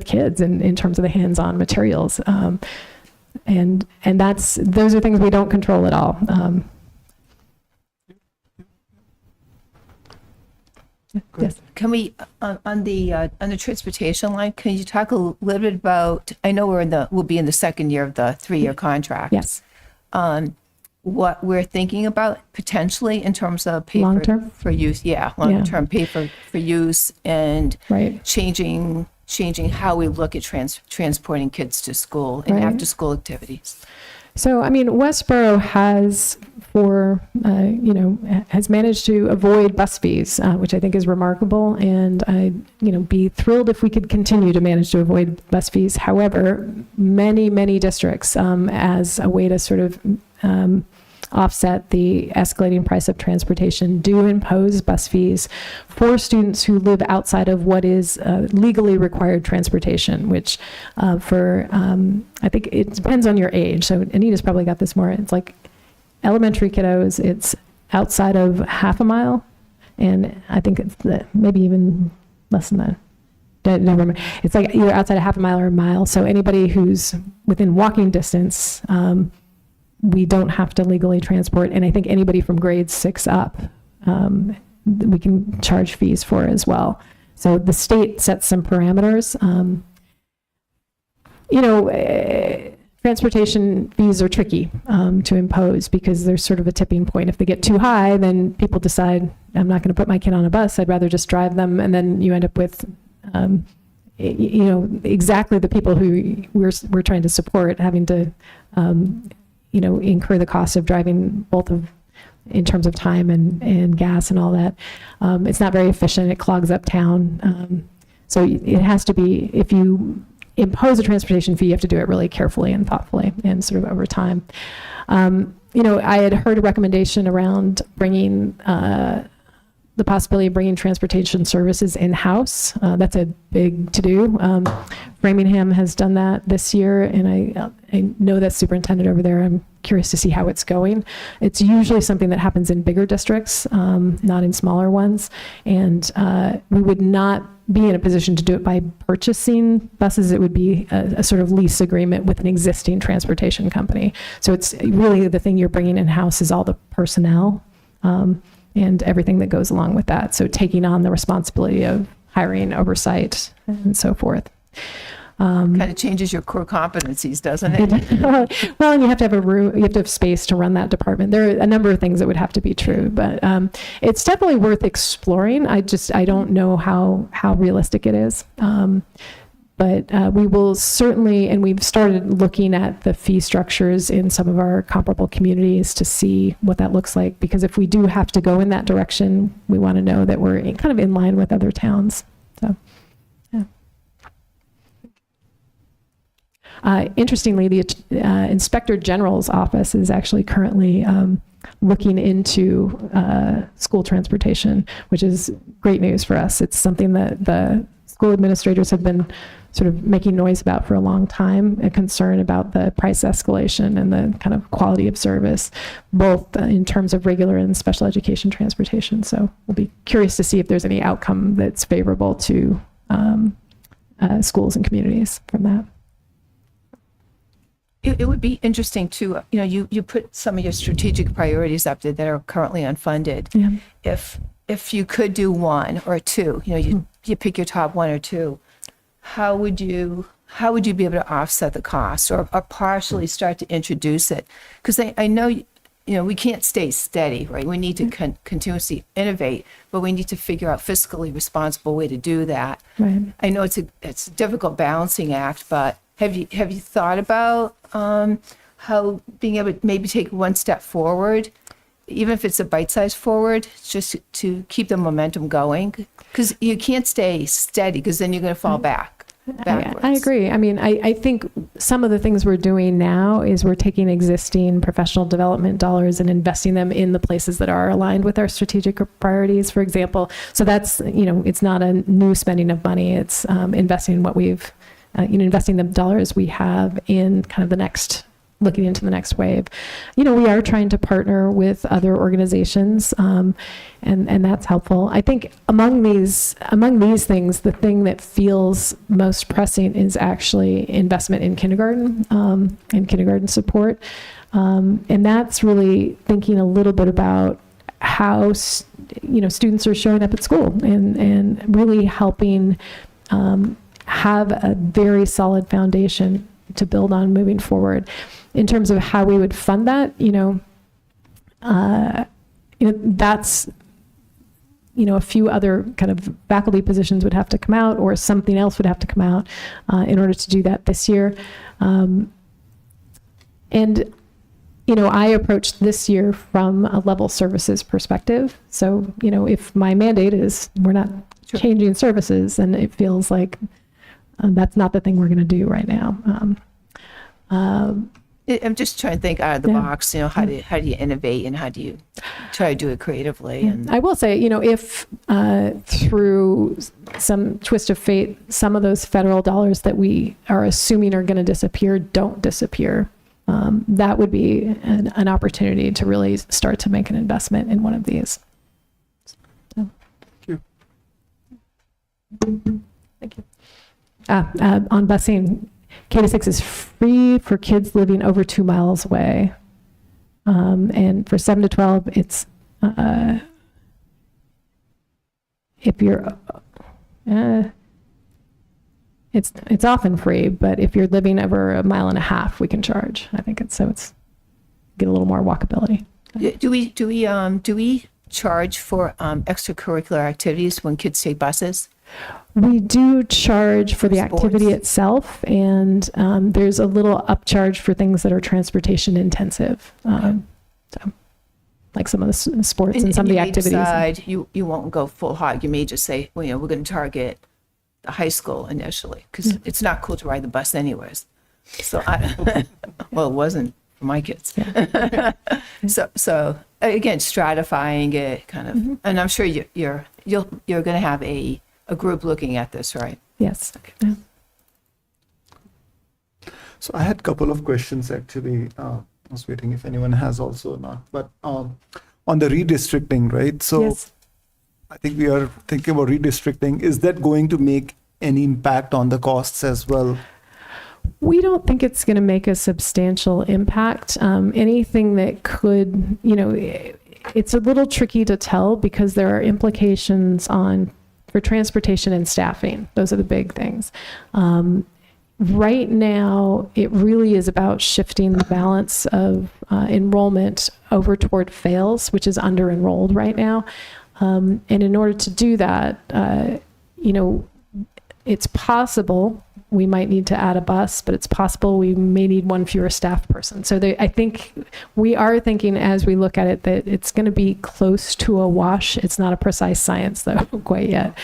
kids in terms of the hands-on materials. And those are things we don't control at all. Yes. Can we, on the transportation line, can you talk a little bit about, I know we'll be in the second year of the 3-year contract. Yes. What we're thinking about potentially in terms of pay Long-term? for use. Yeah, long-term pay for use and Right. changing how we look at transporting kids to school and Right. after-school activities. So, Westborough has has managed to avoid bus fees, which I think is remarkable. And I'd, be thrilled if we could continue to manage to avoid bus fees. However, many districts, as a way to sort of offset the escalating price of transportation, do impose bus fees for students who live outside of what is legally required transportation, which I think it depends on your age. So Anita's probably got this more. It's like elementary kiddos, it's outside of half a mile. And I think it's maybe even less than that. Don't remember. It's like either outside of half a mile or a mile. So anybody who's within walking distance, we don't have to legally transport. And I think anybody from grade 6 up, we can charge fees for as well. So the state sets some parameters. Transportation fees are tricky to impose because there's sort of a tipping point. If they get too high, then people decide, I'm not going to put my kid on a bus. I'd rather just drive them. And then you end up with, exactly the people who we're trying to support having to, incur the cost of driving both in terms of time and gas and all that. It's not very efficient. It clogs up town. So it has to be, if you impose a transportation fee, you have to do it really carefully and thoughtfully and sort of over time. I had heard a recommendation around bringing the possibility of bringing transportation services in-house. That's a big to-do. Framingham has done that this year, and I know that superintendent over there. I'm curious to see how it's going. It's usually something that happens in bigger districts, not in smaller ones. And we would not be in a position to do it by purchasing buses. It would be a sort of lease agreement with an existing transportation company. So it's really the thing you're bringing in-house is all the personnel and everything that goes along with that. So taking on the responsibility of hiring, oversight, and so forth. Kind of changes your core competencies, doesn't it? Well, and you have to have you have to have space to run that department. There are a number of things that would have to be true, but it's definitely worth exploring. I don't know how realistic it is. But we will certainly, and we've started looking at the fee structures in some of our comparable communities to see what that looks like, because if we do have to go in that direction, we want to know that we're kind of in line with other towns. So, yeah. Interestingly, the Inspector General's office is actually currently looking into school transportation, which is great news for us. It's something that the school administrators have been sort of making noise about for a long time, a concern about the price escalation and the kind of quality of service, both in terms of regular and special education transportation. So we'll be curious to see if there's any outcome that's favorable to schools and communities from that. It would be interesting to, you put some of your strategic priorities up there that are currently unfunded. Yeah. If you could do one or two, you pick your top one or two, how would you be able to offset the cost or partially start to introduce it? Because I know, we can't stay steady, right? We need to continuously innovate, but we need to figure out fiscally responsible way to do that. Right. I know it's a difficult balancing act, but have you thought about how being able to maybe take one step forward, even if it's a bite-sized forward, just to keep the momentum going? Because you can't stay steady, because then you're going to fall backwards. I agree. I mean, I think some of the things we're doing now is we're taking existing professional development dollars and investing them in the places that are aligned with our strategic priorities, for example. So that's, it's not a new spending of money. It's investing in what we've investing the dollars we have in kind of looking into the next wave. We are trying to partner with other organizations, and that's helpful. I think among these things, the thing that feels most pressing is actually investment in kindergarten and kindergarten support, and that's really thinking a little bit about how students are showing up at school and really helping have a very solid foundation to build on moving forward. In terms of how we would fund that, that's, a few other kind of faculty positions would have to come out, or something else would have to come out in order to do that this year. I approached this year from a level services perspective. So, if my mandate is we're not changing services, then it feels like that's not the thing we're going to do right now. I'm just trying to think out of the box, how do you innovate and how do you try to do it creatively? And I will say, if through some twist of fate, some of those federal dollars that we are assuming are going to disappear don't disappear, that would be an opportunity to really start to make an investment in one of these. So. Thank you. Thank you. On busing, K-6 is free for kids living over 2 miles away. And for 7 to 12, it's, if you're, it's often free, but if you're living over 1.5 miles, we can charge. I think it's get a little more walkability. Do we charge for extracurricular activities when kids take buses? We do charge for the activity itself, and there's a little upcharge for things that are transportation intensive. So, like some of the sports and some of the activities. Decide, you won't go full hog. You may just say, well, we're going to target the high school initially, because it's not cool to ride the bus anyways. So, well, it wasn't for my kids. Yeah. So again, stratifying it kind of, and I'm sure you're going to have a group looking at this, right? Yes. Okay. Yeah. So I had a couple of questions actually. I was waiting if anyone has also or not. But on the redistricting, right? So Yes. I think we are thinking about redistricting. Is that going to make any impact on the costs as well? We don't think it's going to make a substantial impact. Anything that could, it's a little tricky to tell because there are implications for transportation and staffing. Those are the big things. Right now, it really is about shifting the balance of enrollment over toward FAILS, which is under enrolled right now. And in order to do that, it's possible we might need to add a bus, but it's possible we may need one fewer staff person. So I think we are thinking, as we look at it, that it's going to be close to a wash. It's not a precise science, though, quite yet.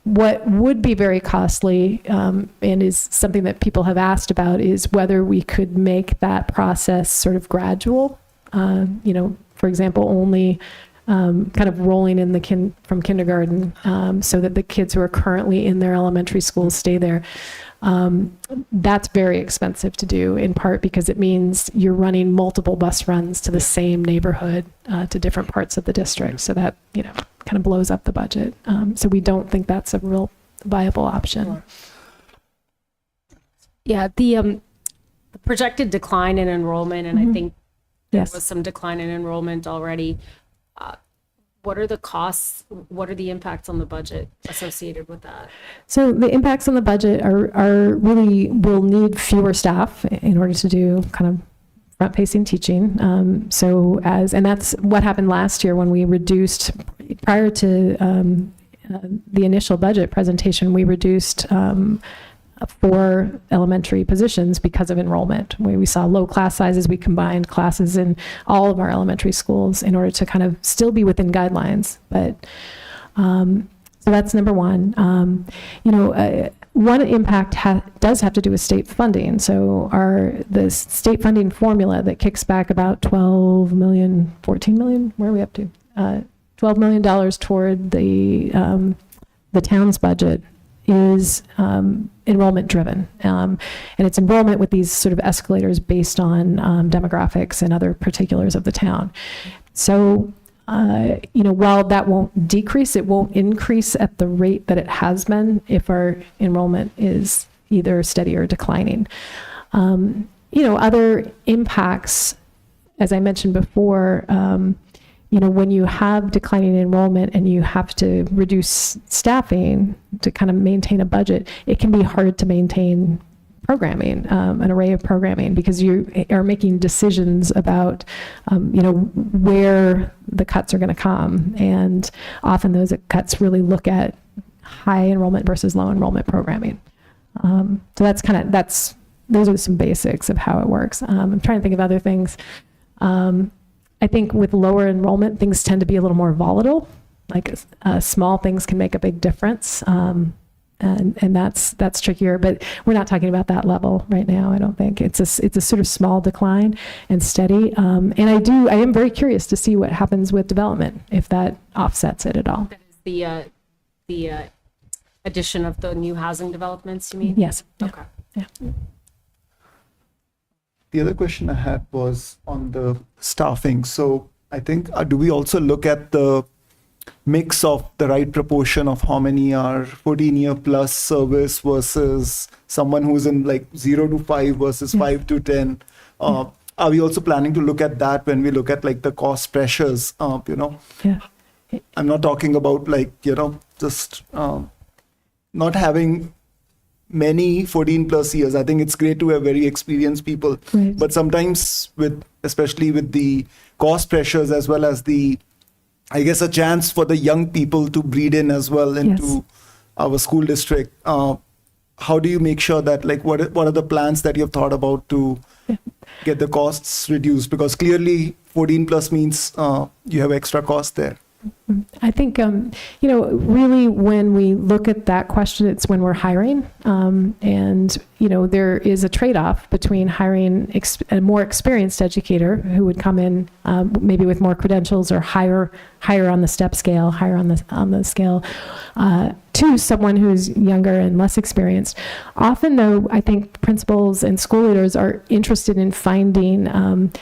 What would be very costly, and is something that people have asked about, is whether we could make that process sort of gradual. For example, only kind of rolling in from kindergarten, so that the kids who are currently in their elementary schools stay there. That's very expensive to do, in part because it means you're running multiple bus runs to the same neighborhood, to different parts of the district. So that, kind of blows up the budget. So we don't think that's a real viable option. Yeah, the projected decline in enrollment, and I think there Yes. was some decline in enrollment already. What are the costs? What are the impacts on the budget associated with that? So the impacts on the budget are really, we'll need fewer staff in order to do kind of front-facing teaching. And that's what happened last year when we reduced, prior to the initial budget presentation, we reduced 4 elementary positions because of enrollment. We saw low class sizes. We combined classes in all of our elementary schools in order to kind of still be within guidelines. But so that's number one. One impact does have to do with state funding. So the state funding formula that kicks back about 14 million, where are we up to? $12 million toward the town's budget is enrollment driven. And it's enrollment with these sort of escalators based on demographics and other particulars of the town. So, while that won't decrease, it won't increase at the rate that it has been if our enrollment is either steady or declining. Other impacts, as I mentioned before, when you have declining enrollment and you have to reduce staffing to kind of maintain a budget, it can be hard to maintain programming, an array of programming, because you are making decisions about, where the cuts are going to come. And often those cuts really look at high enrollment versus low enrollment programming. So those are some basics of how it works. I'm trying to think of other things. I think with lower enrollment, things tend to be a little more volatile. Like small things can make a big difference. And that's trickier, but we're not talking about that level right now. I don't think it's a sort of small decline and steady. And I am very curious to see what happens with development, if that offsets it at all. That is the addition of the new housing developments, you mean? Yes. Okay. Yeah. The other question I had was on the staffing. So I think, do we also look at the mix of the right proportion of how many are 14-year plus service versus someone who's in like 0 to 5 versus 5 to 10? Are we also planning to look at that when we look at like the cost pressures? Yeah. I'm not talking about like, just not having many 14 plus years. I think it's great to have very experienced people, Right. but sometimes especially with the cost pressures, as well as a chance for the young people to breed in as well into our school district. How do you make sure that, like, what are the plans that you've thought about to get the costs reduced? Because clearly 14 plus means you have extra cost there. I think, really when we look at that question, it's when we're hiring. And there is a trade-off between hiring a more experienced educator who would come in maybe with more credentials or higher on the step scale, higher on the scale, to someone who's younger and less experienced. Often, though, I think principals and school leaders are interested in finding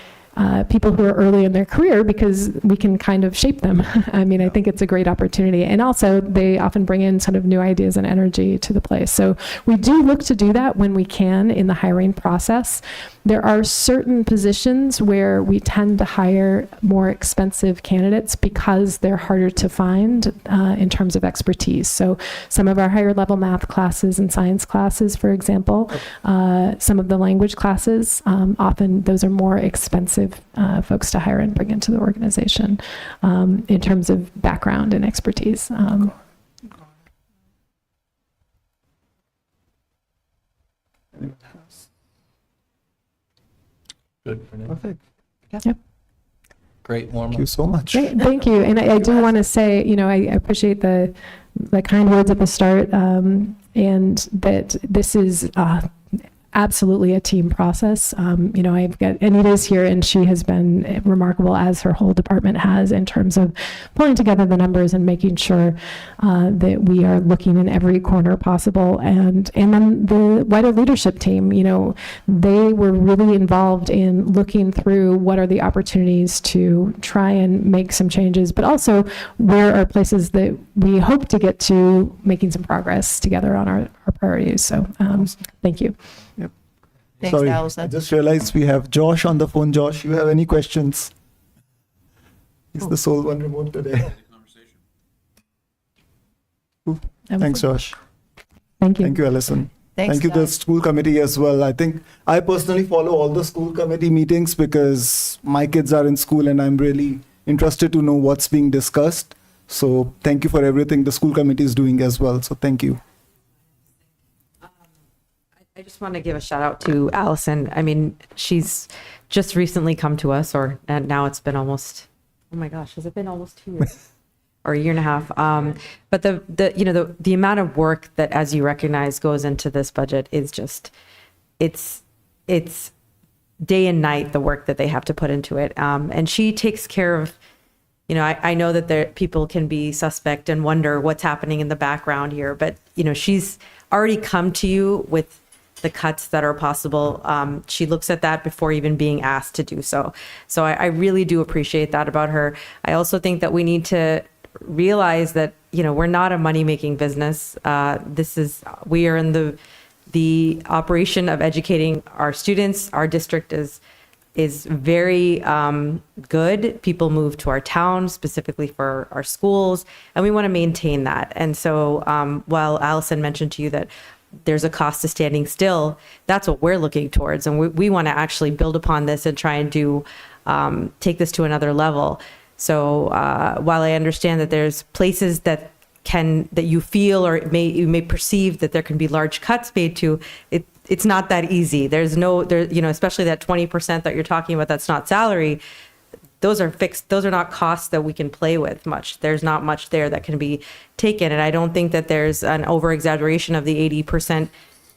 people who are early in their career, because we can kind of shape them. I mean, I think it's a great opportunity. And also they often bring in sort of new ideas and energy to the place. So we do look to do that when we can in the hiring process. There are certain positions where we tend to hire more expensive candidates because they're harder to find in terms of expertise. So some of our higher level math classes and science classes, for example, some of the language classes, often those are more expensive folks to hire and bring into the organization in terms of background and expertise. Good for now. Perfect. Yep. Great warm Thank you so much. Great, thank you. And I do want to say, I appreciate the kind words at the start, and that this is absolutely a team process. I've got Anita's here, and she has been remarkable, as her whole department has, in terms of pulling together the numbers and making sure that we are looking in every corner possible. And then the wider leadership team, they were really involved in looking through what are the opportunities to try and make some changes, but also where are places that we hope to get to making some progress together on our priorities. So thank you. Thanks, Sorry, I Allison. just realized we have Josh on the phone. Josh, you have any questions? He's the sole one remote today. Ooh, thanks, Josh. Thank you. Thank you, Alison. Thanks, Thank you, the guys. school committee as well. I think I personally follow all the school committee meetings because my kids are in school and I'm really interested to know what's being discussed. So thank you for everything the school committee is doing as well. So thank you. I just want to give a shout out to Allison. I mean, she's just recently come to us, and now it's been almost, oh my gosh, has it been almost 2 years or a year and a half? But the amount of work that, as you recognize, goes into this budget is just, it's day and night, the work that they have to put into it. And she takes care of, I know that people can be suspect and wonder what's happening in the background here, but she's already come to you with the cuts that are possible. She looks at that before even being asked to do so. So I really do appreciate that about her. I also think that we need to realize that, we're not a money-making business. We are in the operation of educating our students. Our district is very good. People move to our town specifically for our schools, and we want to maintain that. And so while Allison mentioned to you that there's a cost to standing still, that's what we're looking towards. And we want to actually build upon this and try and take this to another level. So while I understand that there's places that you feel or you may perceive that there can be large cuts made to, it's not that easy. Especially that 20% that you're talking about, that's not salary. Those are fixed. Those are not costs that we can play with much. There's not much there that can be taken. And I don't think that there's an over exaggeration of the 80%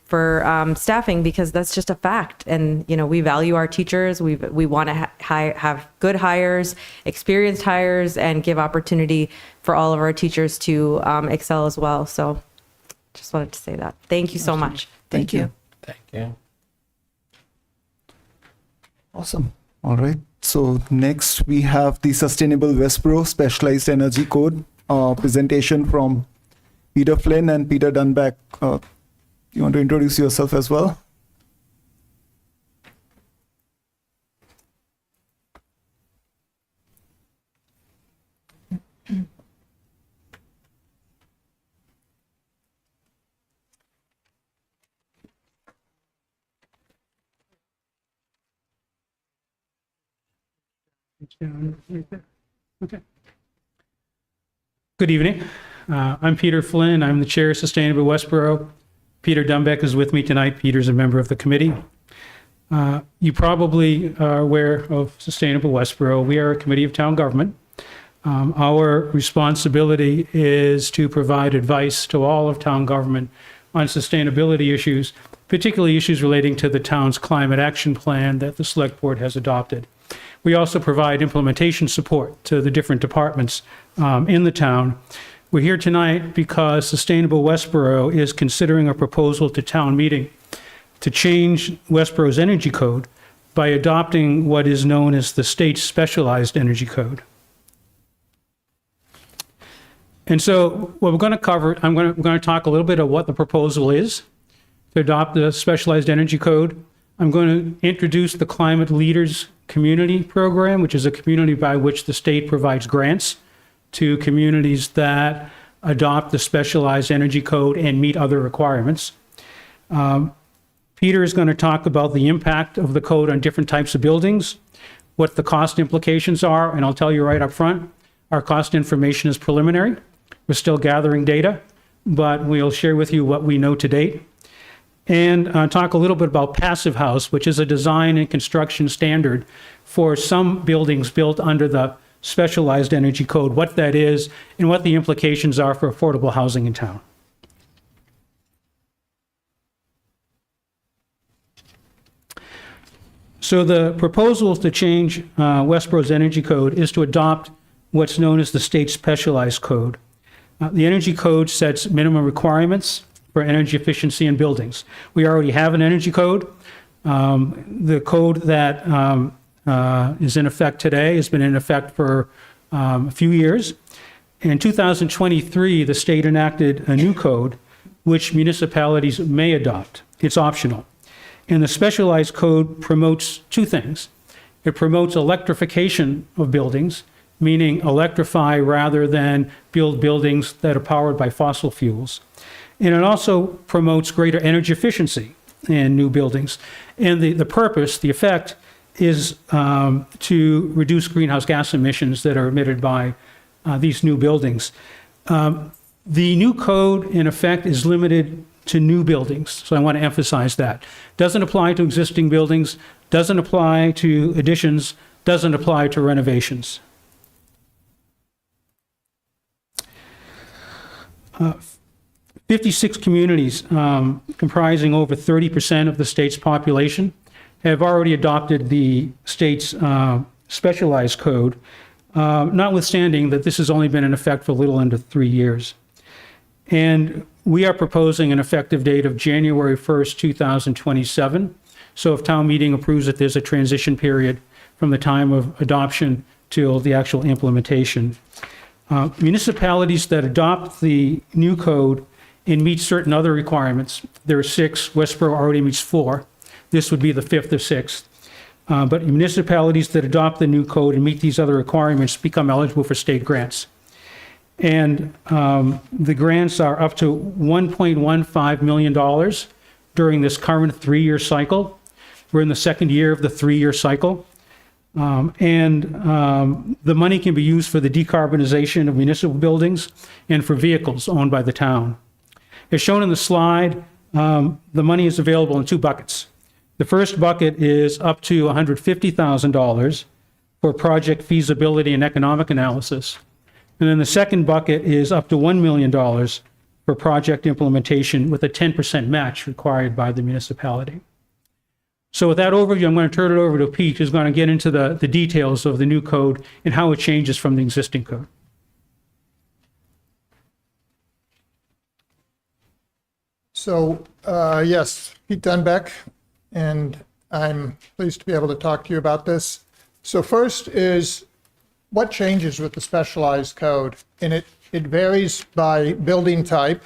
for staffing, because that's just a fact. And, we value our teachers. We want to have good hires, experienced hires, and give opportunity for all of our teachers to excel as well. So just wanted to say that. Thank you so much. Thank you. Thank you. Awesome. All right. So next we have the Sustainable Westborough Specialized Energy Code presentation from Peter Flynn and Peter Dunback. You want to introduce yourself as well? Down right there. Okay. Good evening. I'm Peter Flynn. I'm the chair of Sustainable Westborough. Peter Dunbeck is with me tonight. Peter's a member of the committee. You probably are aware of Sustainable Westborough. We are a committee of town government. Our responsibility is to provide advice to all of town government on sustainability issues, particularly issues relating to the town's climate action plan that the select board has adopted. We also provide implementation support to the different departments in the town. We're here tonight because Sustainable Westborough is considering a proposal to town meeting to change Westborough's energy code by adopting what is known as the state's specialized energy code. And so what we're going to cover, we're going to talk a little bit of what the proposal is to adopt the specialized energy code. I'm going to introduce the Climate Leaders Community Program, which is a community by which the state provides grants to communities that adopt the specialized energy code and meet other requirements. Peter is going to talk about the impact of the code on different types of buildings, what the cost implications are, and I'll tell you right up front, our cost information is preliminary. We're still gathering data, but we'll share with you what we know to date. and talk a little bit about passive house, which is a design and construction standard for some buildings built under the specialized energy code, what that is, and what the implications are for affordable housing in town. So the proposal to change Westborough's energy code is to adopt what's known as the state specialized code. The energy code sets minimum requirements for energy efficiency in buildings. We already have an energy code. The code that is in effect today has been in effect for a few years. In 2023, the state enacted a new code which municipalities may adopt. It's optional. And the specialized code promotes two things. It promotes electrification of buildings, meaning electrify rather than build buildings that are powered by fossil fuels. And it also promotes greater energy efficiency in new buildings. And the purpose, the effect, is to reduce greenhouse gas emissions that are emitted by these new buildings. The new code, in effect, is limited to new buildings, so I want to emphasize that. Doesn't apply to existing buildings, doesn't apply to additions, doesn't apply to renovations. 56 communities comprising over 30% of the state's population have already adopted the state's specialized code, notwithstanding that this has only been in effect for a little under 3 years. And we are proposing an effective date of January 1st, 2027. So if town meeting approves it, there's a transition period from the time of adoption till the actual implementation. Municipalities that adopt the new code and meet certain other requirements, there are 6, Westborough already meets 4. This would be the 5th or 6th. But municipalities that adopt the new code and meet these other requirements become eligible for state grants. And the grants are up to $1.15 million during this current 3-year cycle. We're in the second year of the 3-year cycle. The money can be used for the decarbonization of municipal buildings and for vehicles owned by the town. As shown in the slide, the money is available in 2 buckets. The first bucket is up to $150,000 for project feasibility and economic analysis. And then the second bucket is up to $1 million for project implementation with a 10% match required by the municipality. So with that overview, I'm going to turn it over to Pete, who's going to get into the details of the new code and how it changes from the existing code. So, yes, Pete Dunbeck, and I'm pleased to be able to talk to you about this. So first is what changes with the specialized code, and it varies by building type,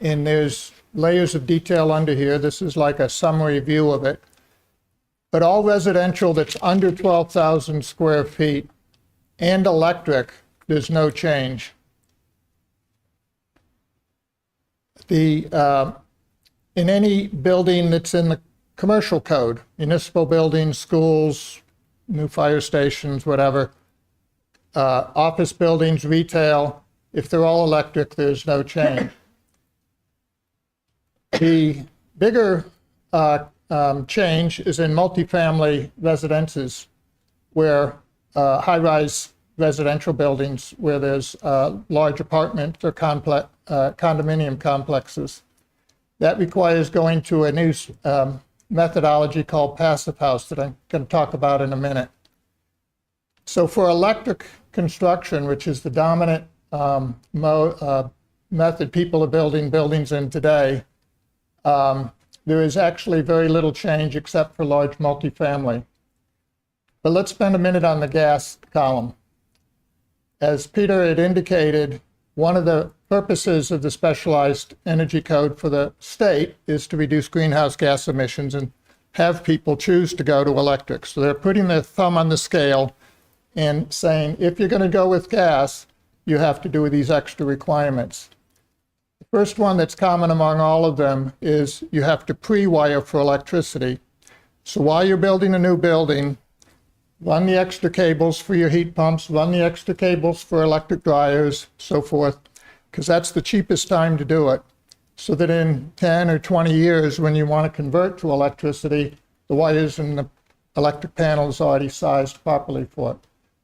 and there's layers of detail under here. This is like a summary view of it. But all residential that's under 12,000 square feet and electric, there's no change. In any building that's in the commercial code, municipal buildings, schools, new fire stations, whatever, office buildings, retail, if they're all electric, there's no change. The bigger change is in multifamily residences, where high-rise residential buildings where there's large apartment or condominium complexes. That requires going to a new methodology called passive house that I'm going to talk about in a minute. So for electric construction, which is the dominant method people are building buildings in today, there is actually very little change except for large multifamily. But let's spend a minute on the gas column. As Peter had indicated, one of the purposes of the specialized energy code for the state is to reduce greenhouse gas emissions and have people choose to go to electric. So they're putting their thumb on the scale and saying, if you're going to go with gas, you have to do these extra requirements. The first one that's common among all of them is you have to pre-wire for electricity. So while you're building a new building, run the extra cables for your heat pumps, run the extra cables for electric dryers, so forth, because that's the cheapest time to do it. so that in 10 or 20 years, when you want to convert to electricity, the wires and the electric panel is already sized properly for it.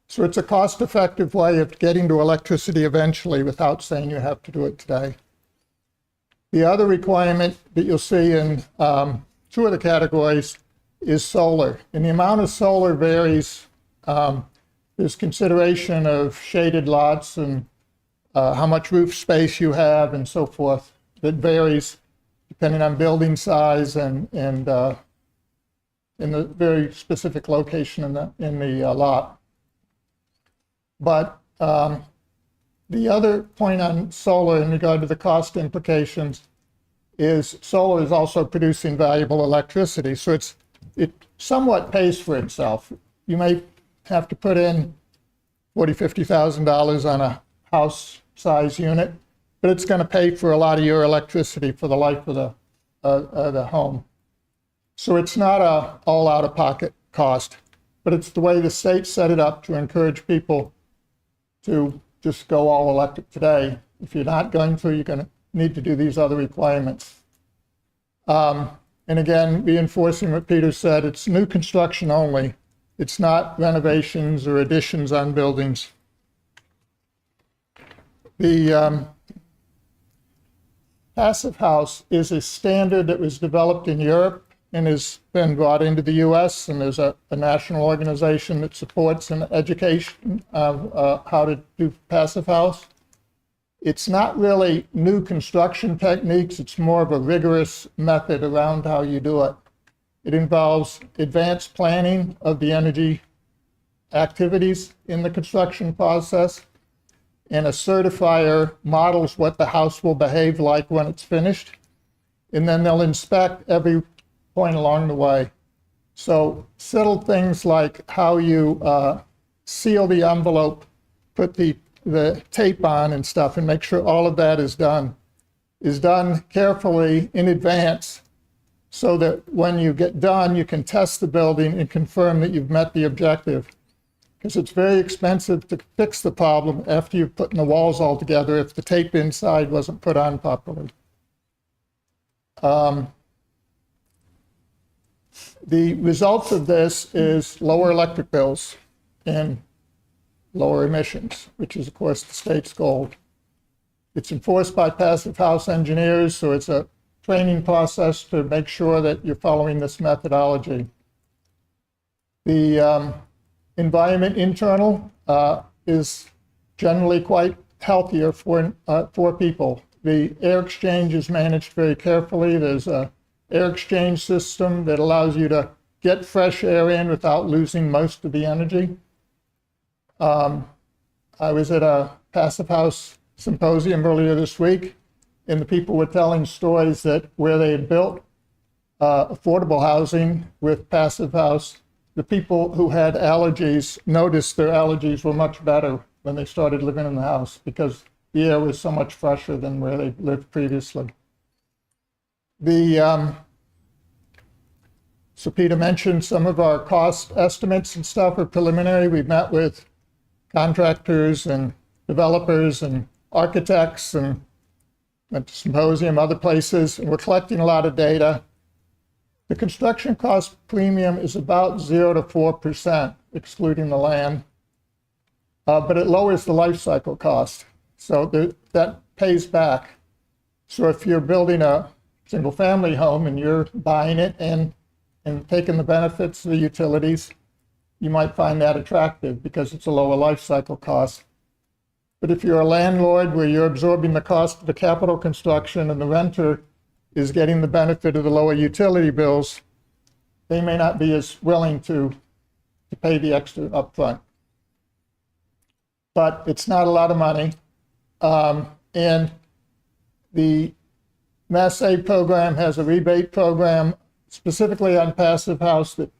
So it's a cost-effective way of getting to electricity eventually without saying you have to do it today. The other requirement that you'll see in two of the categories is solar. And the amount of solar varies. There's consideration of shaded lots and how much roof space you have and so forth. That varies depending on building size and in the very specific location in the lot. But the other point on solar in regard to the cost implications is solar is also producing valuable electricity. So it somewhat pays for itself. You may have to put in $40,000, $50,000 on a house size unit, but it's going to pay for a lot of your electricity for the life of the home. So it's not a all out of pocket cost, but it's the way the state set it up to encourage people to just go all electric today. If you're not going to, you're going to need to do these other requirements. And again, reinforcing what Peter said, it's new construction only. It's not renovations or additions on buildings. The passive house is a standard that was developed in Europe and has been brought into the US, and there's a national organization that supports an education of how to do passive house. It's not really new construction techniques, it's more of a rigorous method around how you do it. It involves advanced planning of the energy activities in the construction process, and a certifier models what the house will behave like when it's finished, and then they'll inspect every point along the way. So subtle things like how you seal the envelope, put the tape on and stuff, and make sure all of that is done carefully in advance, so that when you get done, you can test the building and confirm that you've met the objective. Because it's very expensive to fix the problem after you've put the walls all together if the tape inside wasn't put on properly. The result of this is lower electric bills and lower emissions, which is, of course, the state's goal. It's enforced by passive house engineers, so it's a training process to make sure that you're following this methodology. The environment internal is generally quite healthier for people. The air exchange is managed very carefully. There's a air exchange system that allows you to get fresh air in without losing most of the energy. I was at a passive house symposium earlier this week, and the people were telling stories that where they had built affordable housing with passive house, the people who had allergies noticed their allergies were much better when they started living in the house because the air was so much fresher than where they lived previously. So Peter mentioned some of our cost estimates and stuff are preliminary. We've met with contractors and developers and architects and went to symposium, other places, and we're collecting a lot of data. The construction cost premium is about 0 to 4%, excluding the land, but it lowers the life cycle cost. So that pays back. So if you're building a single family home and you're buying it and taking the benefits of the utilities, you might find that attractive because it's a lower life cycle cost. But if you're a landlord where you're absorbing the cost of the capital construction and the renter is getting the benefit of the lower utility bills, they may not be as willing to pay the extra upfront. But it's not a lot of money. And the Mass Save program has a rebate program specifically on passive house that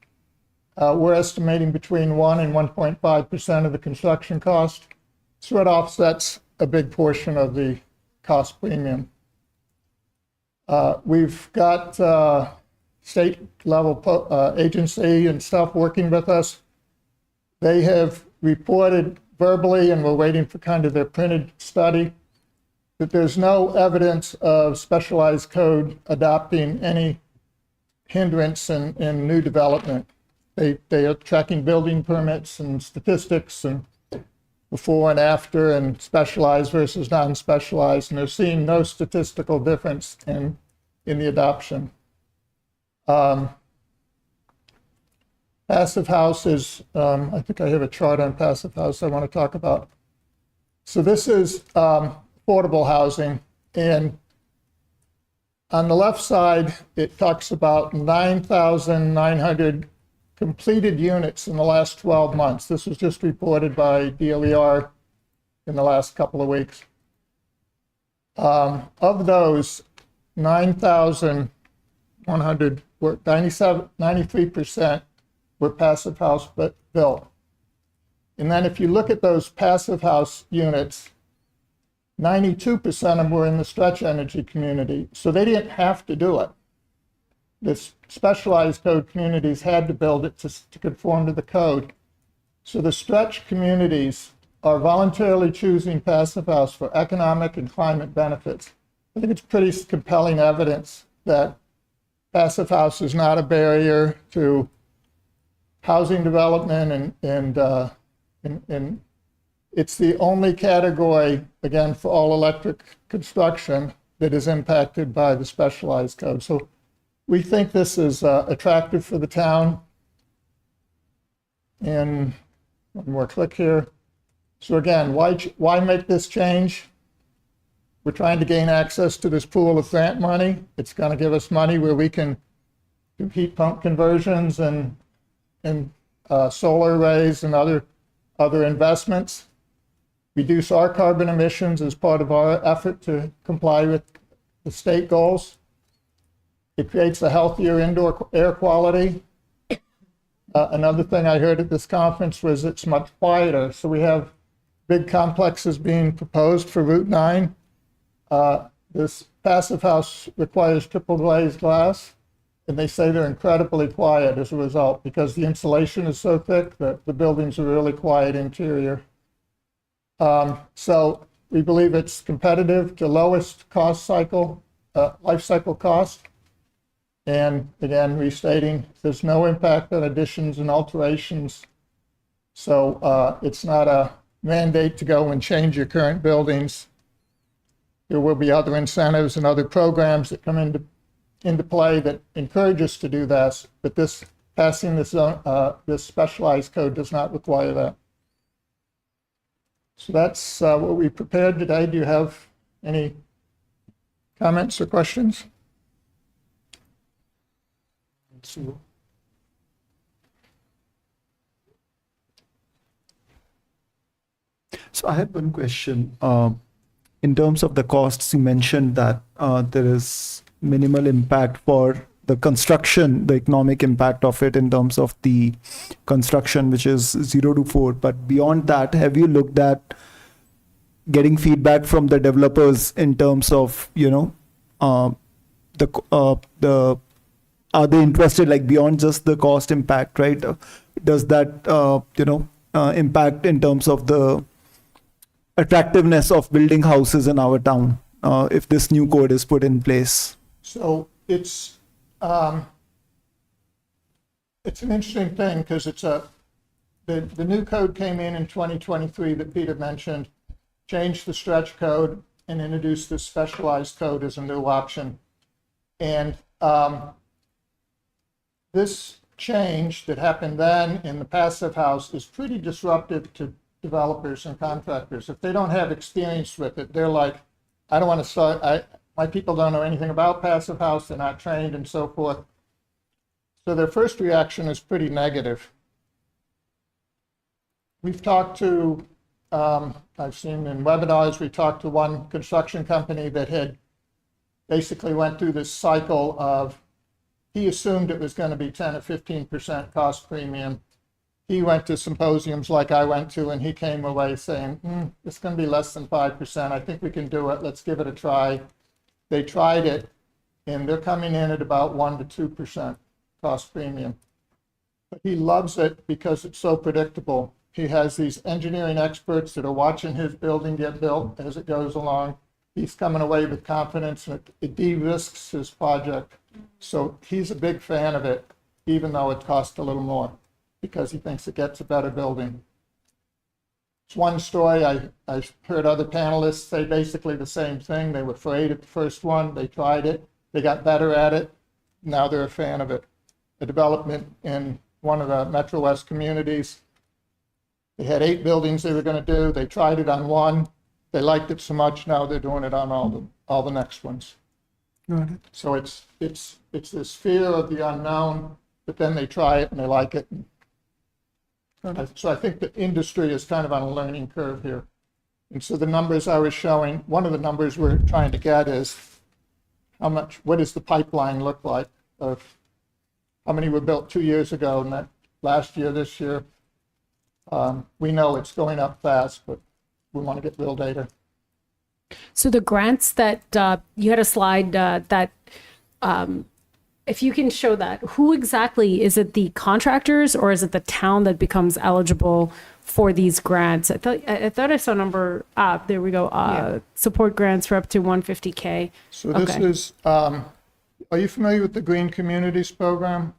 we're estimating between 1 and 1.5% of the construction cost. So it offsets a big portion of the cost premium. We've got state level agency and stuff working with us. They have reported verbally, and we're waiting for kind of their printed study, that there's no evidence of specialized code adopting any hindrance in new development. They are tracking building permits and statistics and before and after and specialized versus non-specialized, and they're seeing no statistical difference in the adoption. Passive house is, I think I have a chart on passive house I want to talk about. So this is affordable housing, and on the left side, it talks about 9,900 completed units in the last 12 months. This was just reported by DOER in the last couple of weeks. Of those, 9,100 were 93% were passive house built. And then if you look at those passive house units, 92% of them were in the stretch energy community. So they didn't have to do it. The specialized code communities had to build it to conform to the code. So the stretch communities are voluntarily choosing passive house for economic and climate benefits. I think it's pretty compelling evidence that passive house is not a barrier to housing development, and it's the only category, again, for all electric construction that is impacted by the specialized code. So we think this is attractive for the town. And one more click here. So again, why make this change? We're trying to gain access to this pool of grant money. It's going to give us money where we can do heat pump conversions and solar arrays and other investments. Reduce our carbon emissions as part of our effort to comply with the state goals. It creates a healthier indoor air quality. Another thing I heard at this conference was it's much quieter. So we have big complexes being proposed for Route 9. This passive house requires triple glazed glass, and they say they're incredibly quiet as a result because the insulation is so thick that the buildings are really quiet interior. So we believe it's competitive to lowest cost cycle, life cycle cost. And again, restating, there's no impact on additions and alterations. So it's not a mandate to go and change your current buildings. There will be other incentives and other programs that come into play that encourage us to do that, but passing this specialized code does not require that. So that's what we prepared today. Do you have any comments or questions? So I had one question. In terms of the costs, you mentioned that there is minimal impact for the construction, the economic impact of it in terms of the construction, which is 0 to 4. But beyond that, have you looked at getting feedback from the developers in terms of, are they interested, like beyond just the cost impact, right? Does that, impact in terms of the attractiveness of building houses in our town if this new code is put in place? So it's an interesting thing because the new code came in 2023 that Peter mentioned, changed the stretch code and introduced this specialized code as a new option. And this change that happened then in the passive house is pretty disruptive to developers and contractors. If they don't have experience with it, they're like, I don't want to start, my people don't know anything about passive house, they're not trained and so forth. So their first reaction is pretty negative. We've talked to, I've seen in webinars, we talked to one construction company that had basically went through this cycle of, he assumed it was going to be 10 or 15% cost premium. He went to symposiums like I went to, and he came away saying, it's going to be less than 5%. I think we can do it. Let's give it a try. They tried it, and they're coming in at about 1 to 2% cost premium. But he loves it because it's so predictable. He has these engineering experts that are watching his building get built as it goes along. he's coming away with confidence and it de-risks his project. So he's a big fan of it, even though it costs a little more, because he thinks it gets a better building. It's one story. I heard other panelists say basically the same thing. They were afraid at the first one. They tried it. They got better at it. Now they're a fan of it. A development in one of the Metro West communities. They had 8 buildings they were going to do. They tried it on one. They liked it so much, now they're doing it on all the next ones. So it's this fear of the unknown, but then they try it and they like it. So I think the industry is kind of on a learning curve here. And so the numbers I was showing, one of the numbers we're trying to get is what does the pipeline look like of how many were built 2 years ago and that last year, this year. We know it's going up fast, but we want to get real data. So the grants that you had a slide that if you can show that, who exactly, is it the contractors or is it the town that becomes eligible for these grants? I thought I saw a number, there we go, support grants for up to 150K. So this is, are you familiar with the Green Communities program?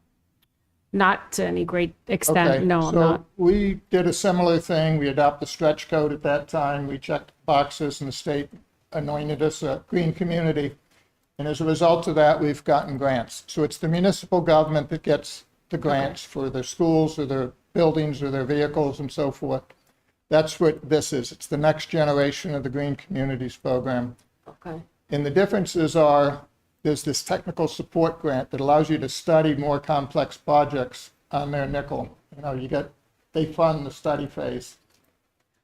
Not to any great extent, Okay, no, I'm so not. we did a similar thing. We adopted the stretch code at that time. We checked boxes and the state anointed us a green community. And as a result of that, we've gotten grants. So it's the municipal government that gets the grants for their schools or their buildings or their vehicles and so forth. That's what this is. It's the next generation of the Green Communities program. Okay. And the differences are, there's this technical support grant that allows you to study more complex projects on their nickel. You know, they fund the study phase.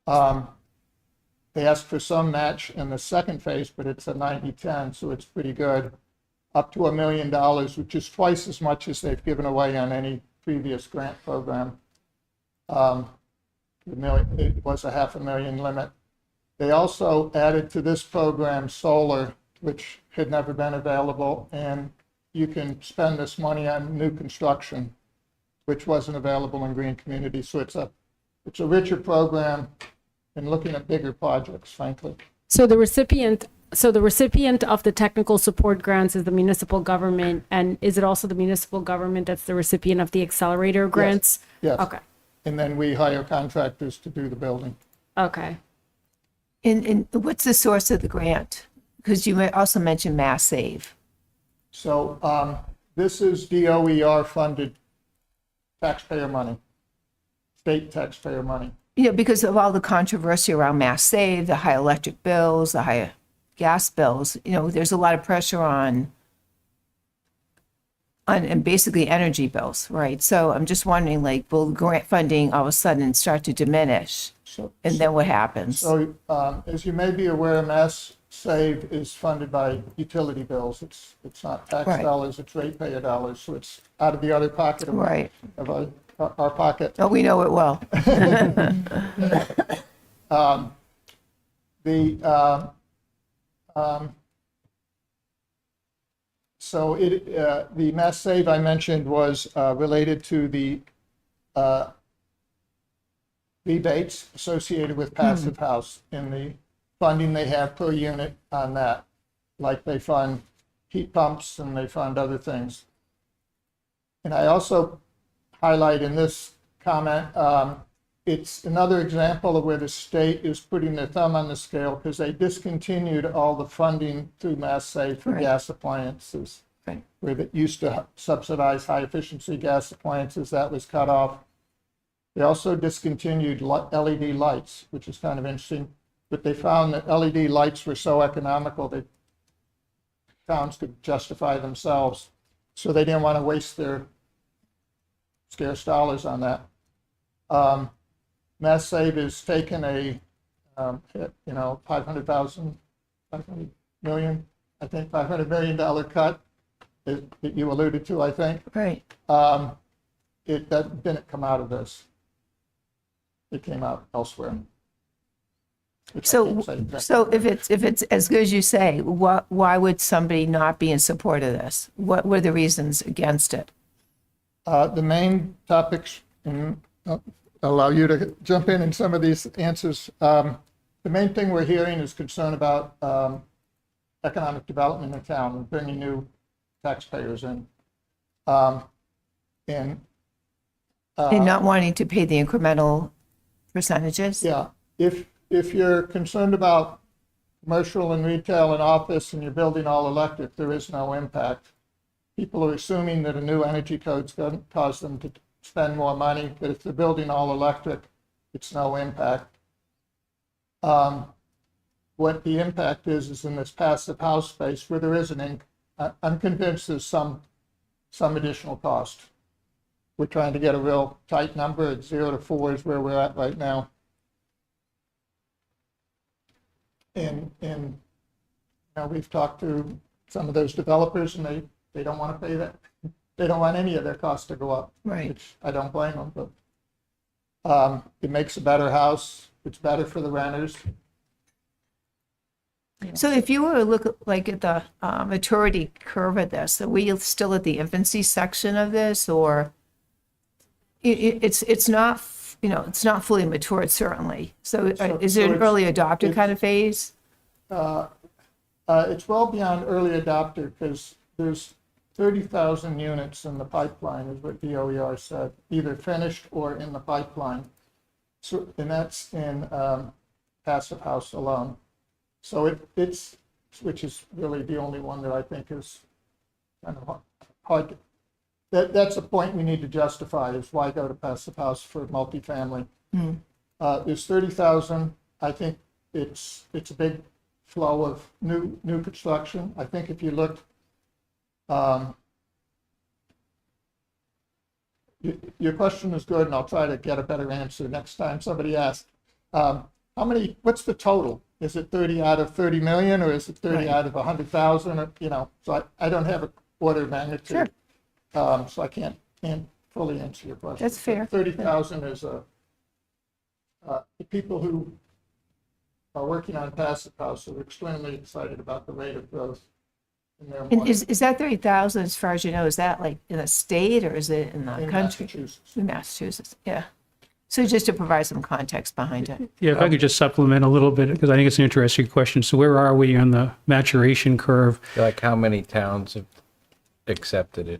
They ask for some match in the second phase, but it's a 90-10, so it's pretty good. Up to $1 million, which is twice as much as they've given away on any previous grant program. It was a $500,000 limit. They also added to this program solar, which had never been available, and you can spend this money on new construction, which wasn't available in green communities. So it's a richer program and looking at bigger projects, frankly. So the recipient of the technical support grants is the municipal government, and is it also the municipal government that's the recipient of the accelerator grants? Yes. Okay. And then we hire contractors to do the building. Okay. And what's the source of the grant? Because you also mentioned Mass Save. So this is DOER funded taxpayer money, state taxpayer money. You know, because of all the controversy around Mass Save, the high electric bills, the high gas bills, you know, there's a lot of pressure on and basically energy bills, right? So I'm just wondering, like, will grant funding all of a sudden start to diminish? And then what happens? So as you may be aware, Mass Save is funded by utility bills. It's not tax Right. dollars, it's ratepayer dollars. So it's out of the other pocket of, Right. of our pocket. Oh, we know it well. The Mass Save I mentioned was related to the rebates associated with passive house and the funding they have per unit on that. Like they fund heat pumps and they fund other things. And I also highlight in this comment, it's another example of where the state is putting their thumb on the scale because they discontinued all the funding through Mass Save for Right. gas appliances. Right. Where they used to subsidize high efficiency gas appliances, that was cut off. They also discontinued LED lights, which is kind of interesting, but they found that LED lights were so economical that towns could justify themselves. So they didn't want to waste their scarce dollars on that. Mass Save has taken a hit, you know, $500 million cut that you alluded to, I think. Right. That didn't come out of this. It came out elsewhere. Which I can't say exactly. So if it's as good as you say, why would somebody not be in support of this? What were the reasons against it? The main topics, and I'll allow you to jump in some of these answers. The main thing we're hearing is concern about economic development in town and bringing new taxpayers in. And And not wanting to pay the incremental percentages? yeah, if you're concerned about commercial and retail and office and you're building all electric, there is no impact. People are assuming that a new energy code's going to cause them to spend more money, but if they're building all electric, it's no impact. What the impact is in this passive house space where there is I'm convinced there's some additional cost. We're trying to get a real tight number at 0 to 4 is where we're at right now. And you know, we've talked to some of those developers and they don't want to pay that. They don't want any of their costs to go up. Right. Which I don't blame them, but it makes a better house. It's better for the renters. So if you were to look like at the maturity curve of this, are we still at the infancy section of this, or it's not, you know, it's not fully matured certainly. So is it an early adopter kind of phase? It's well beyond early adopter because there's 30,000 units in the pipeline is what DOER said, either finished or in the pipeline. So, and that's in passive house alone. So it's, which is really the only one that I think is kind of hard. That's a point we need to justify is why go to passive house for multifamily. There's 30,000. I think it's a big flow of new construction. I think if you looked, your question is good, and I'll try to get a better answer next time somebody asks. What's the total? Is it 30 out of 30 million, or is it 30 out of 100,000? Or, you know, so I don't have an order of magnitude. Sure. So I can't fully answer your question. That's fair. 30,000 is the people who are working on passive house are extremely excited about the rate of growth in their And market. is that 30,000, as far as you know, is that like in the state or is it in the In country? Massachusetts. In Massachusetts, yeah. So just to provide some context behind it. Yeah, if I could just supplement a little bit, because I think it's an interesting question. So where are we on the maturation curve? Like how many towns have accepted it?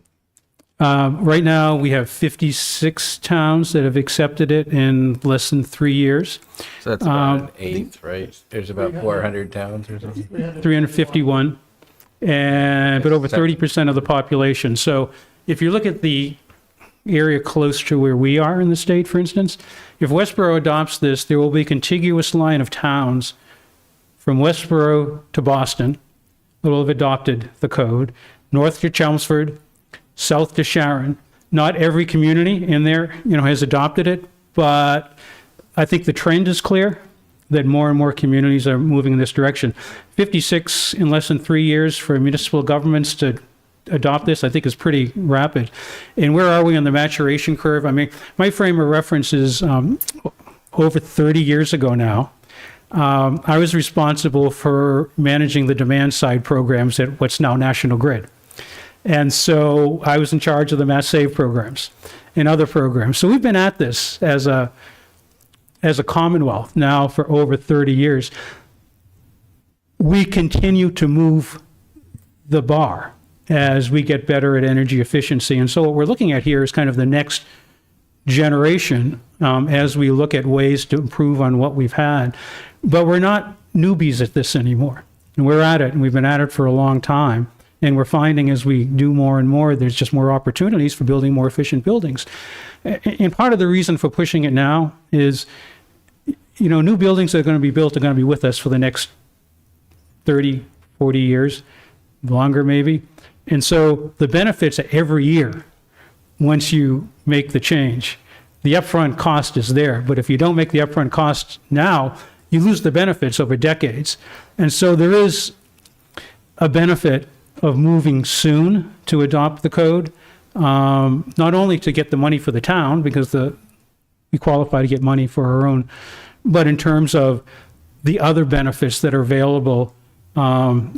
Right now, we have 56 towns that have accepted it in less than 3 years, So that's about an eighth, right? There's about 400 towns or something. 351, but over 30% of the population. So if you look at the area close to where we are in the state, for instance, if Westborough adopts this, there will be a contiguous line of towns from Westborough to Boston that will have adopted the code, north to Chelmsford, south to Sharon. Not every community in there, has adopted it, but I think the trend is clear that more and more communities are moving in this direction. 56 in less than 3 years for municipal governments to adopt this, I think is pretty rapid. And where are we on the maturation curve? I mean, my frame of reference is over 30 years ago now. I was responsible for managing the demand side programs at what's now National Grid. And so I was in charge of the Mass Save programs and other programs. So we've been at this as a Commonwealth now for over 30 years. We continue to move the bar as we get better at energy efficiency. And so what we're looking at here is kind of the next generation as we look at ways to improve on what we've had. But we're not newbies at this anymore. And we're at it, and we've been at it for a long time. And we're finding as we do more and more, there's just more opportunities for building more efficient buildings. And part of the reason for pushing it now is, new buildings that are going to be built are going to be with us for the next 30, 40 years, longer maybe. And so the benefits are every year once you make the change. The upfront cost is there, but if you don't make the upfront cost now, you lose the benefits over decades. And so there is a benefit of moving soon to adopt the code, not only to get the money for the town, because we qualify to get money for our own, but in terms of the other benefits that are available, lower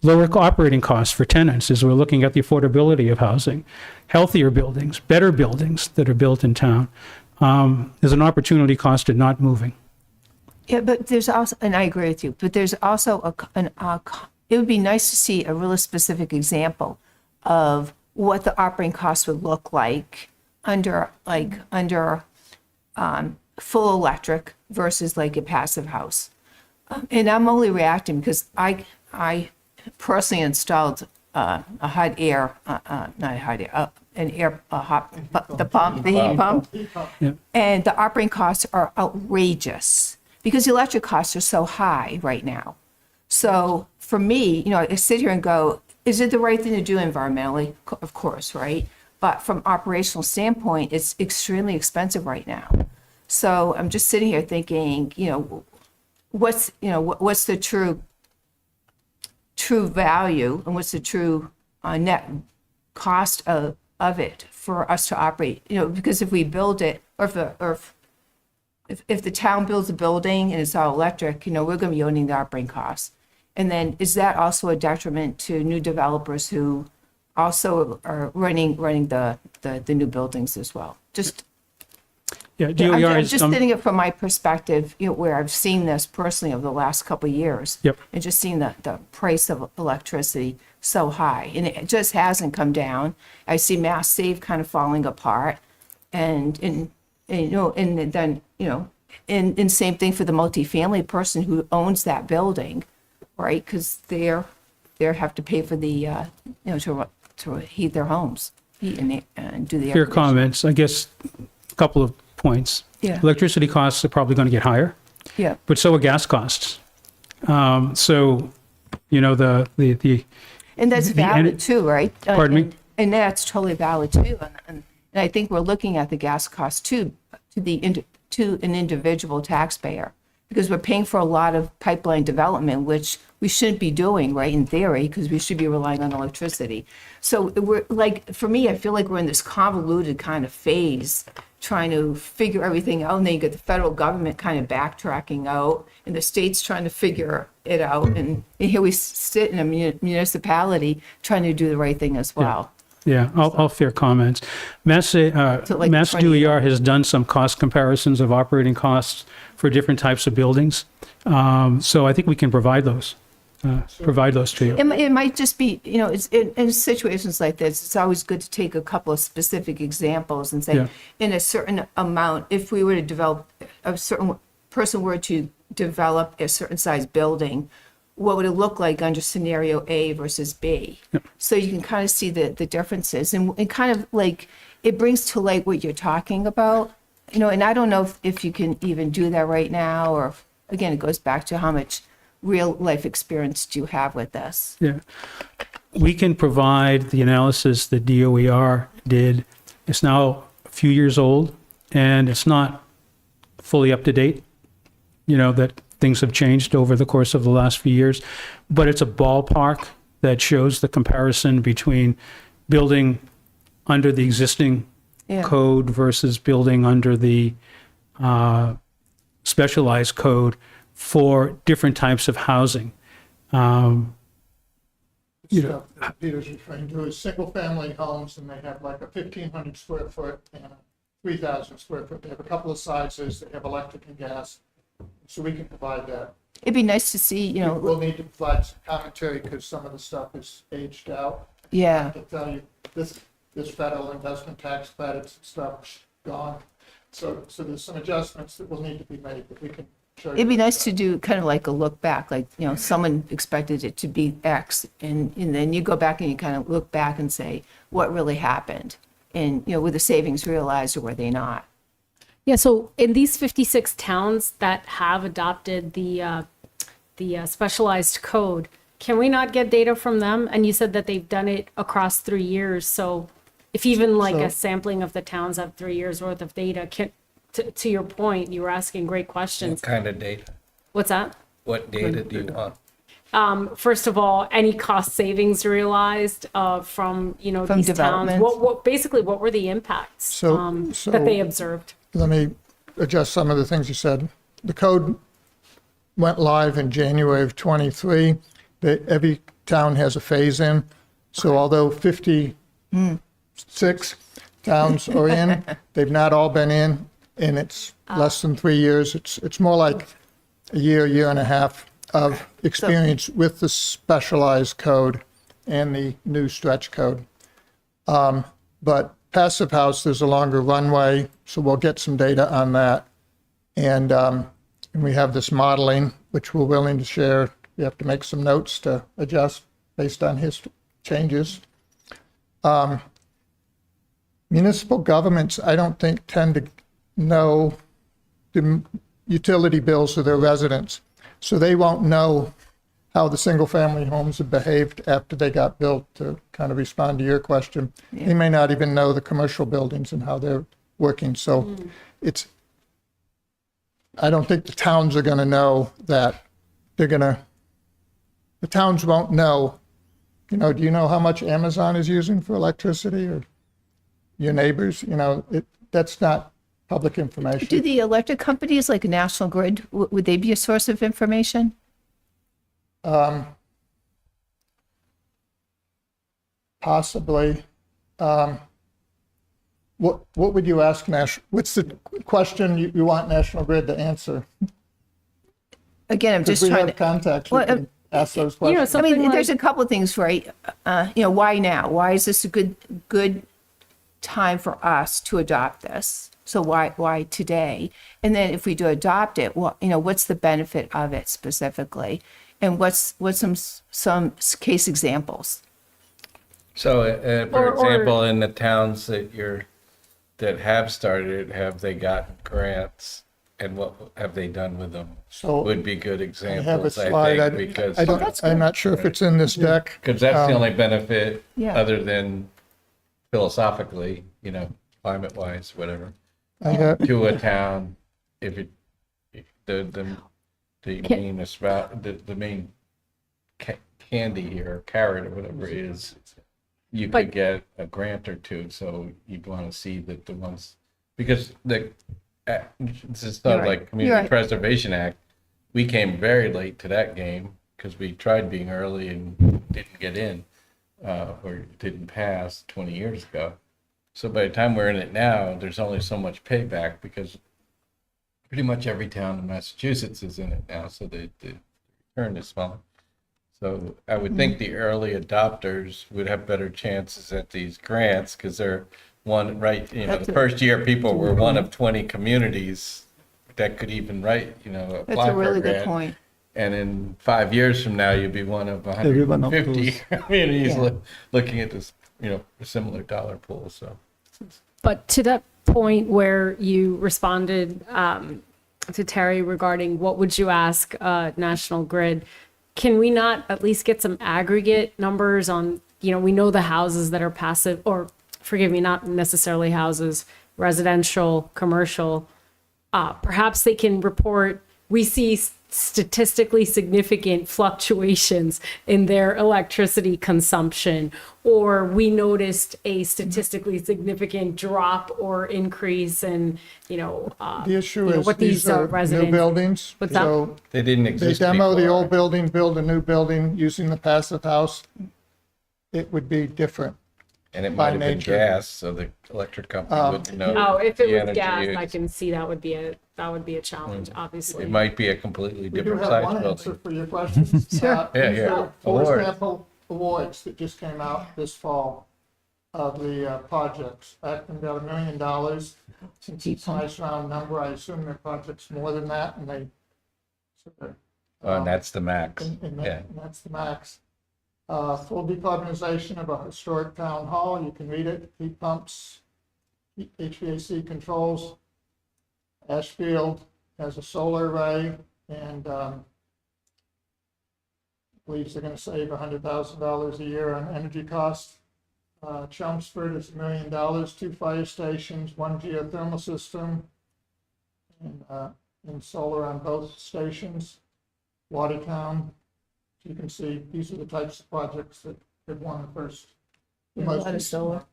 operating costs for tenants as we're looking at the affordability of housing, healthier buildings, better buildings that are built in town. There's an opportunity cost in not moving. Yeah, but there's also, and I agree with you, but there's also it would be nice to see a really specific example of what the operating costs would look like under full electric versus like a passive house. And I'm only reacting because I personally installed a hot air, not hot air, an air, the heat pump. And the operating costs are outrageous because the electric costs are so high right now. So for me, I sit here and go, is it the right thing to do environmentally? Of course, right? But from operational standpoint, it's extremely expensive right now. So I'm just sitting here thinking, what's the true value and what's the true net cost of it for us to operate? Because if we build it, or if the town builds a building and it's all electric, we're going to be owning the operating costs. And then is that also a detriment to new developers who also are running the new buildings as well? Yeah, DOER I'm is, just sitting it from my perspective, where I've seen this personally over the last couple of years. Yep. And just seeing the price of electricity so high, and it just hasn't come down. I see Mass Save kind of falling apart, and then same thing for the multifamily person who owns that building, right? Because they have to pay for the to heat their homes, heat and do the air fair conditioning. comments. I guess a couple of points. Yeah. Electricity costs are probably going to get higher, Yeah. but so are gas costs. So, the And that's The valid ener- too, right? Pardon me? And that's totally valid too. And I think we're looking at the gas cost too, to an individual taxpayer, because we're paying for a lot of pipeline development, which we shouldn't be doing, right, in theory, because we should be relying on electricity. So we're like, for me, I feel like we're in this convoluted kind of phase, trying to figure everything out, and then you get the federal government kind of backtracking out, and the state's trying to figure it out, and here we sit in a municipality trying to do the right thing as well. Yeah, all fair comments. Mass like Mass 20 DOER has done some cost comparisons of operating costs for different types of buildings. So I think we can provide those to you. It might just be, it's in situations like this, it's always good to take a couple of specific examples and say, Yeah. in a certain amount, if we were to develop, a certain person were to develop a certain size building, what would it look like under scenario A versus B? So you can kind of see the differences, and kind of like, it brings to light what you're talking about, and I don't know if you can even do that right now, or again, it goes back to how much real life experience do you have with this? Yeah. We can provide the analysis that DOER did. It's now a few years old, and it's not fully up to date, that things have changed over the course of the last few years, but it's a ballpark that shows the comparison between building under the existing Yeah. code versus building under the specialized code for different types of housing. Stuff that Peter's referring to is single-family homes, and they have like a 1,500 square foot and a 3,000 square foot. They have a couple of sizes. They have electric and gas, so we can provide that. It'd be nice to see, We'll need to provide some commentary because some of the stuff is aged out. yeah. To tell you, this federal investment tax credits and stuff gone. So there's some adjustments that will need to be made, but we can show you. It'd be nice to do kind of like a look back, like, someone expected it to be X, and then you go back and you kind of look back and say, what really happened? And, were the savings realized or were they not? Yeah, so in these 56 towns that have adopted the specialized code, can we not get data from them? And you said that they've done it across 3 years. So if even like a sampling of the towns have 3 years worth of data, to your point, you were asking great questions. What kind of data? What's that? What data do you want? First of all, any cost savings realized from From these towns? developments? What were the impacts So- that they observed? Let me adjust some of the things you said. The code went live in January of '23. Every town has a phase-in. So although 56 towns are in, they've not all been in, and it's less than 3 years. It's more like a year and a half of experience with the specialized code and the new stretch code. But passive house, there's a longer runway, so we'll get some data on that. And we have this modeling, which we're willing to share. We have to make some notes to adjust based on his changes. Municipal governments, I don't think, tend to know the utility bills of their residents. So they won't know how the single-family homes have behaved after they got built, to kind of respond to your question. They may not even know the commercial buildings and how they're working. So I don't think the towns are going to know that. The towns won't know. Do you know how much Amazon is using for electricity, or your neighbors? That's not public information. Do the electric companies like National Grid, would they be a source of information? Possibly. What would you ask what's the question you want National Grid to answer? Again, I'm just We trying have to, contacts, Well, we can ask those questions. I mean, something there's like- a couple of things, right? Why now? Why is this a good time for us to adopt this? So why today? And then if we do adopt it, what's the benefit of it specifically? And what's some case examples? So, for Or- example, in the towns that have started, have they gotten grants, and what have they done with them? So Would be good I examples, have a I slide. think, because I'm not sure if it's in this deck. that's the only benefit, Yeah. other than philosophically, climate-wise, whatever, I have, to a town, if it, the main the main candy here, carrot or whatever it is, you But- could get a grant or two. So you'd want to see that the ones, because this is You're not right. like You're Community right. Preservation Act. We came very late to that game because we tried being early and didn't get in, or didn't pass 20 years ago. So by the time we're in it now, there's only so much payback, because pretty much every town in Massachusetts is in it now, so the return is small. So I would think the early adopters would have better chances at these grants, because they're the first year people were one of 20 communities that could even That's apply a for really a good grant. point. And in 5 years from now, you'll be one of Every one of 150 communities Yeah. looking at this, a similar dollar pool, so. But to that point where you responded to Terry regarding what would you ask National Grid, can we not at least get some aggregate numbers on, we know the houses that are passive, or forgive me, not necessarily houses, residential, commercial. Perhaps they can report, we see statistically significant fluctuations in their electricity consumption, or we noticed a statistically significant drop or increase in, the issue is what these are new residents. buildings. What's that? So They didn't they exist demo the before. old building, build a new building using the passive house. It would be different. And it by might have been nature. gas, so the electric company wouldn't know. Oh, if it the was energy gas, used. I can see that would be a challenge, obviously. It might be a completely We do different have size one answer building. for your question. Sure. Yeah, These yeah. are, for Awards. example, awards that just came out this fall of the projects. Acton got $1 million. Since it's a nice round number, I assume their project's more than that, and they. And that's the max. And Yeah. that's the max. Full decarbonization of a historic town hall, you can read it, heat pumps, HVAC controls. Ashfield has a solar array, and believes they're gonna save $100,000 a year on energy costs. Chelmsford is $1 million, 2 fire stations, 1 geothermal system, and solar on both stations. Watertown, you can see, these are the types of projects that have won the first. the A most lot of solar.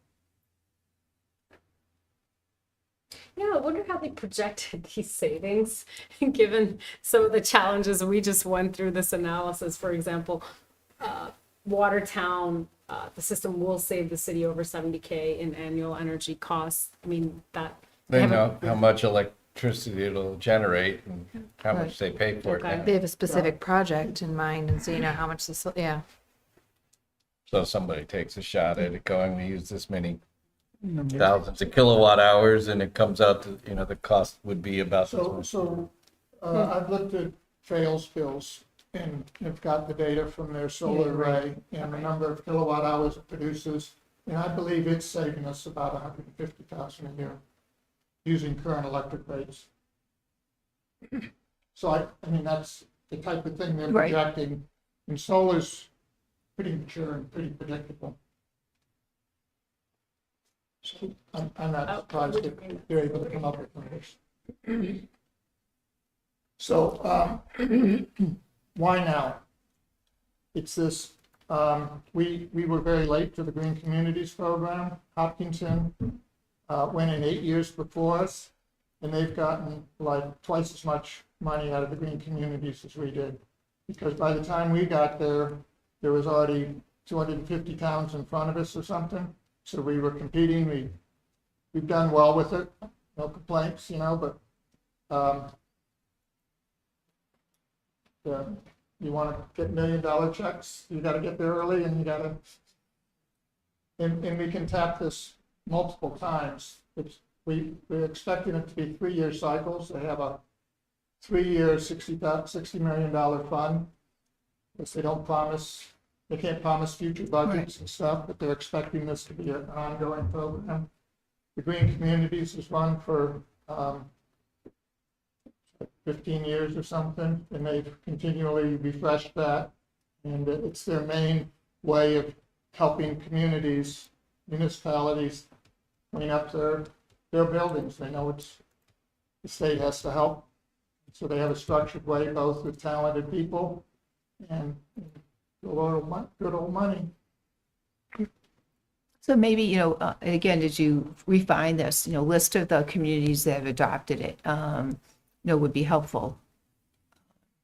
Yeah, I wonder how they projected these savings, given some of the challenges we just went through this analysis. For example, Watertown, the system will save the city over $70K in annual energy costs. I mean, that. They haven't- know how much electricity it'll generate and how much they pay for it. They now. have a specific project in mind, and so you know how much this, yeah. So if somebody takes a shot at it going, we use this many thousands of kilowatt hours, and it comes out to, the cost would be about this much. I've looked at Trails bills and have got the data from their solar array and the number of kilowatt hours it produces. And I believe it's saving us about 150,000 a year using current electric rates. So I mean, that's the type of thing they're Right. projecting. And solar's pretty mature and pretty predictable. So I'm not surprised that they're able to come up with numbers. So, why now? It's this, we were very late to the Green Communities program. Hopkinton went in 8 years before us, and they've gotten like twice as much money out of the Green Communities as we did. Because by the time we got there, there was already 250 towns in front of us or something. So we were competing. We've done well with it, no complaints, but you want to get $1 million checks, you got to get there early, and you got to, and we can tap this multiple times. We're expecting it to be 3-year cycles. They have a 3-year, $60 million fund, because they can't promise future budgets and stuff, but they're expecting this to be an ongoing program. The Green Communities is run for 15 years or something, and they've continually refreshed that. And it's their main way of helping communities, municipalities clean up their buildings. They know the state has to help. So they have a structured way, both with talented people and good old money. So maybe, again, did you refine this, list of the communities that have adopted it, would be helpful.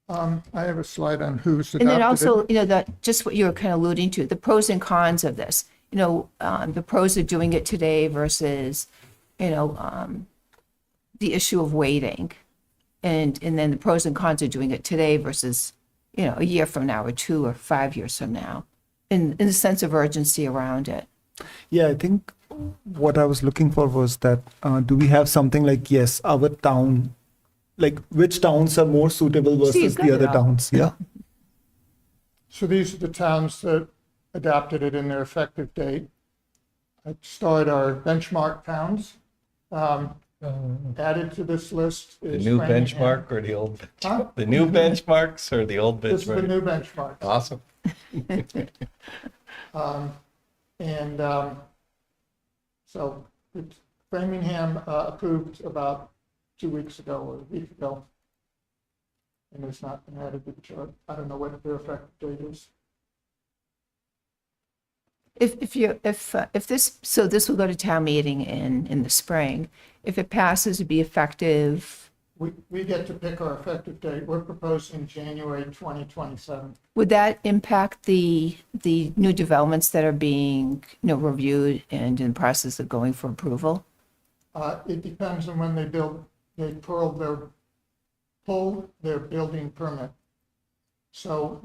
I have a slide on who's And then adopted also, just what you were kind of alluding to, the pros and cons of this. The pros of doing it today versus, the issue of waiting. And then the pros and cons of doing it today versus, a year from now or 2 or 5 years from now, in the sense of urgency around it. Yeah, I think what I was looking for was that do we have something like, yes, our town, like which towns are more suitable versus got the it other all. towns? Yeah. So these are the towns that adopted it in their effective date. I started our benchmark towns. Added to this list The is new Framingham. benchmark or the old? Huh? The new benchmarks or the old This is the benchmark? new benchmark. Awesome. So Framingham approved about 2 weeks ago or a week ago. And it's not been added to the chart. I don't know what their effective date is. This will go to town meeting in the spring. If it passes, it'd be effective. We get to pick our effective date. We're proposing January 2027. Would that impact the new developments that are being, reviewed and in the process of going for approval? It depends on when they pull their building permit. So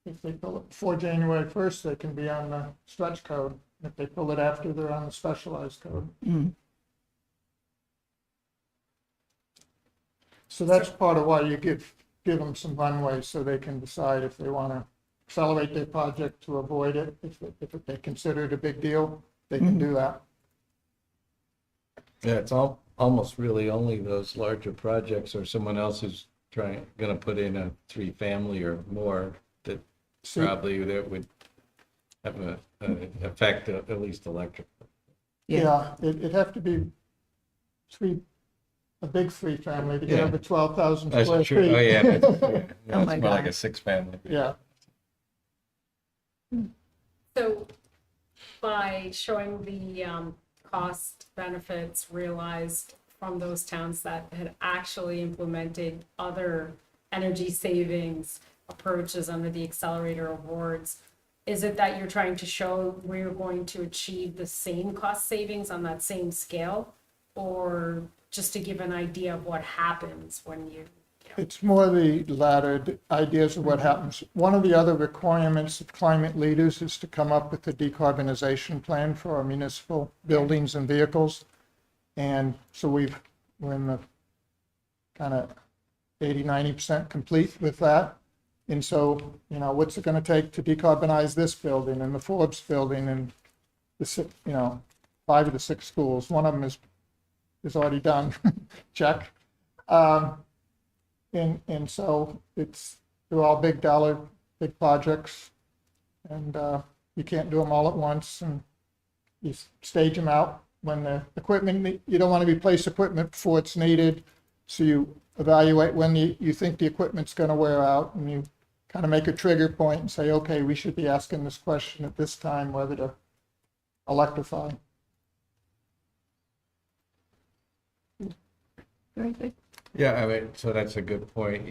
if they pull it before January 1st, they can be on the stretch code. If they pull it after, they're on the specialized code. So that's part of why you give them some runway so they can decide if they want to accelerate their project to avoid it. If they consider it a big deal, they can do that. Yeah, it's almost really only those larger projects or someone else who's going to put in a 3-family or more that probably that would have an effect, at least electric. Yeah. It'd have to be a big 3-family to get Yeah. over 12,000 That's square true. feet. Oh, yeah. Oh, It's my more like God. a 6-family. Yeah. So by showing the cost benefits realized from those towns that had actually implemented other energy savings approaches under the accelerator awards, is it that you're trying to show we're going to achieve the same cost savings on that same scale? or just to give an idea of what happens when you know? It's more the latter, the ideas of what happens. One of the other requirements of climate leaders is to come up with a decarbonization plan for our municipal buildings and vehicles. And so we're in the kind of 80-90% complete with that. And so, you know, what's it going to take to decarbonize this building and the Forbes building and the, you know, 5 of the 6 schools? One of them is already done. Check. And so they're all big dollar, big projects, and you can't do them all at once, and you stage them out when the equipment, you don't want to replace equipment before it's needed, so you evaluate when you think the equipment's going to wear out, and you kind of make a trigger point and say, okay, we should be asking this question at this time, whether to electrify. Very good. Yeah, I mean, so that's a good point.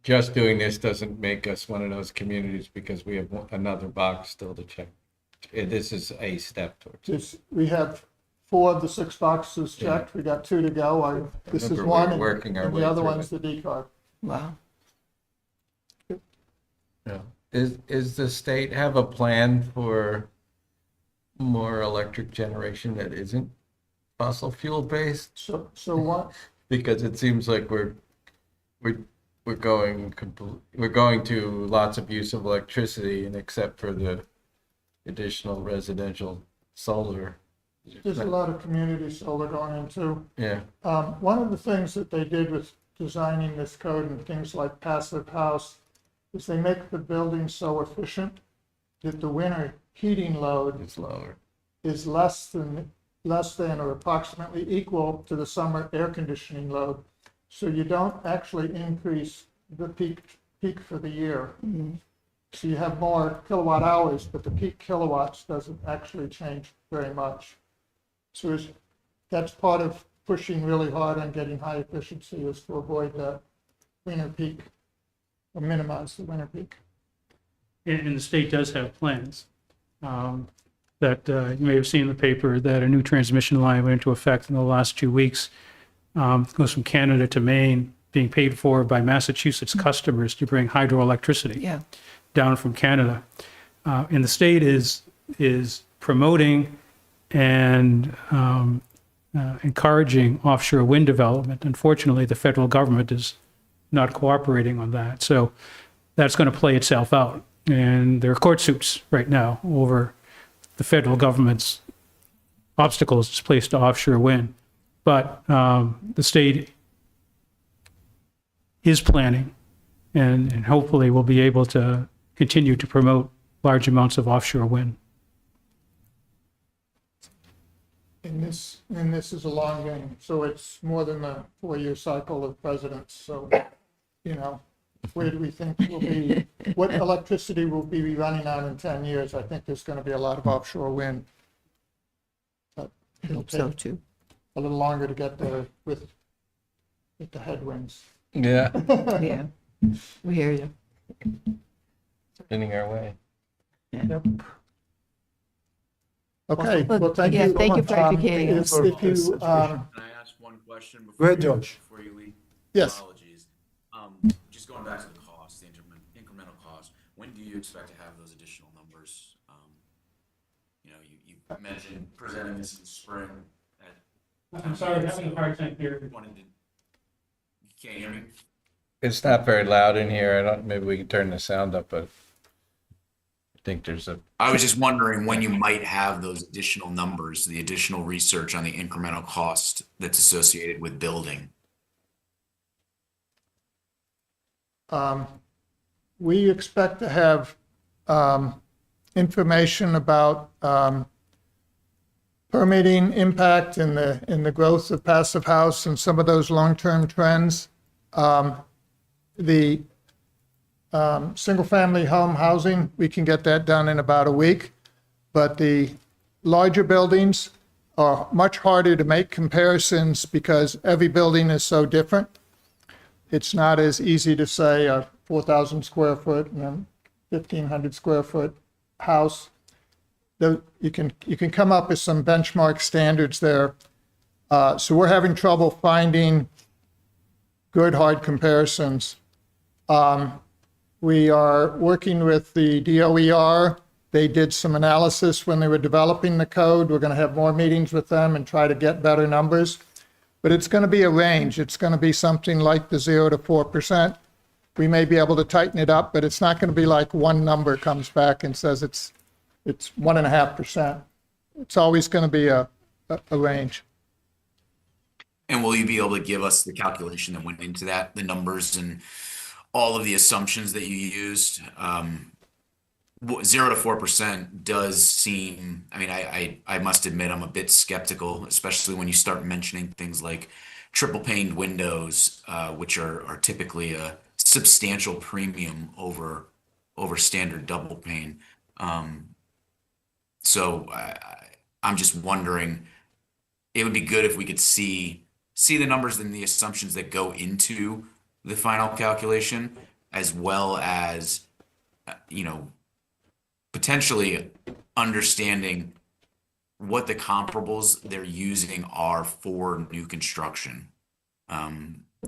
Just doing this doesn't make us one of those communities because we have another box still to check. This is a step towards. We have 4 of the 6 boxes checked. We got 2 to go. This is Remember, one, we're working our and way the other through one's the decarb. Wow. Yeah. Is the state have a plan for more electric generation that isn't fossil fuel based? So what? Because it seems like we're going to lots of use of electricity, and except for the additional residential solar. There's a lot of community solar going in too. Yeah. One of the things that they did with designing this code and things like passive house is they make the building so efficient that the winter heating load It's lower. is less than or approximately equal to the summer air conditioning load. So you don't actually increase the peak for the year. So you have more kilowatt hours, but the peak kilowatts doesn't actually change very much. So that's part of pushing really hard on getting high efficiency, is to avoid that winter peak or minimize the winter peak. And the state does have plans. That you may have seen in the paper that a new transmission line went into effect in the last 2 weeks. Goes from Canada to Maine, being paid for by Massachusetts customers to bring hydroelectricity Yeah. down from Canada. And the state is promoting and encouraging offshore wind development. Unfortunately, the federal government is not cooperating on that. So that's going to play itself out. And there are court suits right now over the federal government's obstacles it's placed to offshore wind. But the state is planning and hopefully will be able to continue to promote large amounts of offshore wind. And this is a long game, so it's more than a 4-year cycle of presidents. So, you know, where do we think we'll be? What electricity will be running on in 10 years? I think there's going to be a lot of offshore wind. But it'll So take too. a little longer to get there with the headwinds. Yeah. Yeah. We hear you. Spinning our way. Yep. Okay, Well, well, thank yeah, you. thank you for educating If us. if you, Can I ask one question Go before ahead, you, Josh. before you leave? Yes. Apologies. Just going back to the cost, the incremental cost, when do you expect to have those additional numbers? You know, you mentioned presenting this in spring. I'm sorry, having a hard time hearing. You can't hear me? It's not very loud in here. Maybe we can turn the sound up, but I think there's a. I was just wondering when you might have those additional numbers, the additional research on the incremental cost that's associated with building. We expect to have information about permitting impact in the growth of passive house and some of those long-term trends. The single-family home housing, we can get that done in about a week, but the larger buildings are much harder to make comparisons because every building is so different. It's not as easy to say a 4,000 square foot and a 1,500 square foot house. You can come up with some benchmark standards there. So we're having trouble finding good hard comparisons. We are working with the DOER. They did some analysis when they were developing the code. We're going to have more meetings with them and try to get better numbers. But it's going to be a range. It's going to be something like the 0 to 4%. We may be able to tighten it up, but it's not going to be like one number comes back and says it's 1.5%. It's always going to be a range. And will you be able to give us the calculation that went into that, the numbers and all of the assumptions that you used? 0 to 4% does seem, I mean, I must admit I'm a bit skeptical, especially when you start mentioning things like triple paned windows, which are typically a substantial premium over standard double pane. So I'm just wondering, it would be good if we could see the numbers and the assumptions that go into the final calculation, as well as, potentially understanding what the comparables they're using are for new construction.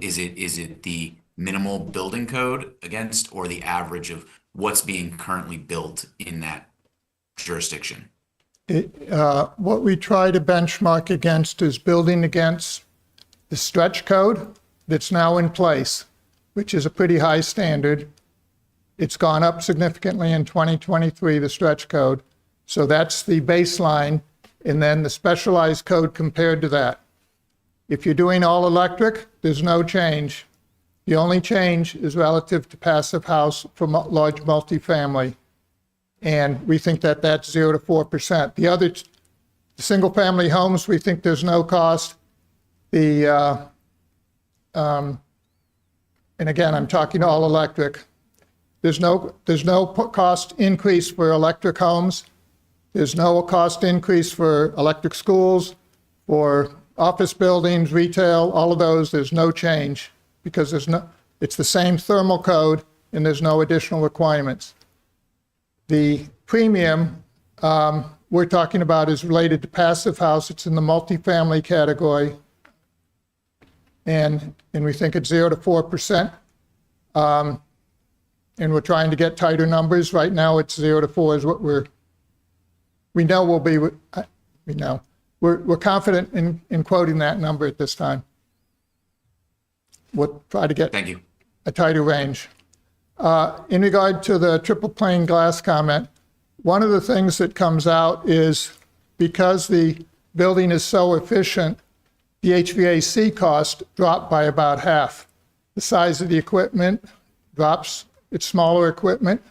Is it the minimal building code against, or the average of what's being currently built in that jurisdiction? What we try to benchmark against is building against the stretch code that's now in place, which is a pretty high standard. It's gone up significantly in 2023, the stretch code. So that's the baseline, and then the specialized code compared to that. If you're doing all electric, there's no change. The only change is relative to passive house for large multifamily. And we think that that's 0 to 4%. The other, the single family homes, we think there's no cost. And again, I'm talking all electric. There's no cost increase for electric homes. There's no cost increase for electric schools, for office buildings, retail, all of those. There's no change because it's the same thermal code and there's no additional requirements. The premium we're talking about is related to passive house. It's in the multifamily category. And we think it's 0 to 4%. And we're trying to get tighter numbers. Right now, it's 0 to 4 is what we know will be. We're confident in quoting that number at this time. We'll try to get Thank you. a tighter range. In regard to the triple pane glass comment, one of the things that comes out is because the building is so efficient, the HVAC cost dropped by about half. The size of the equipment drops. It's smaller equipment,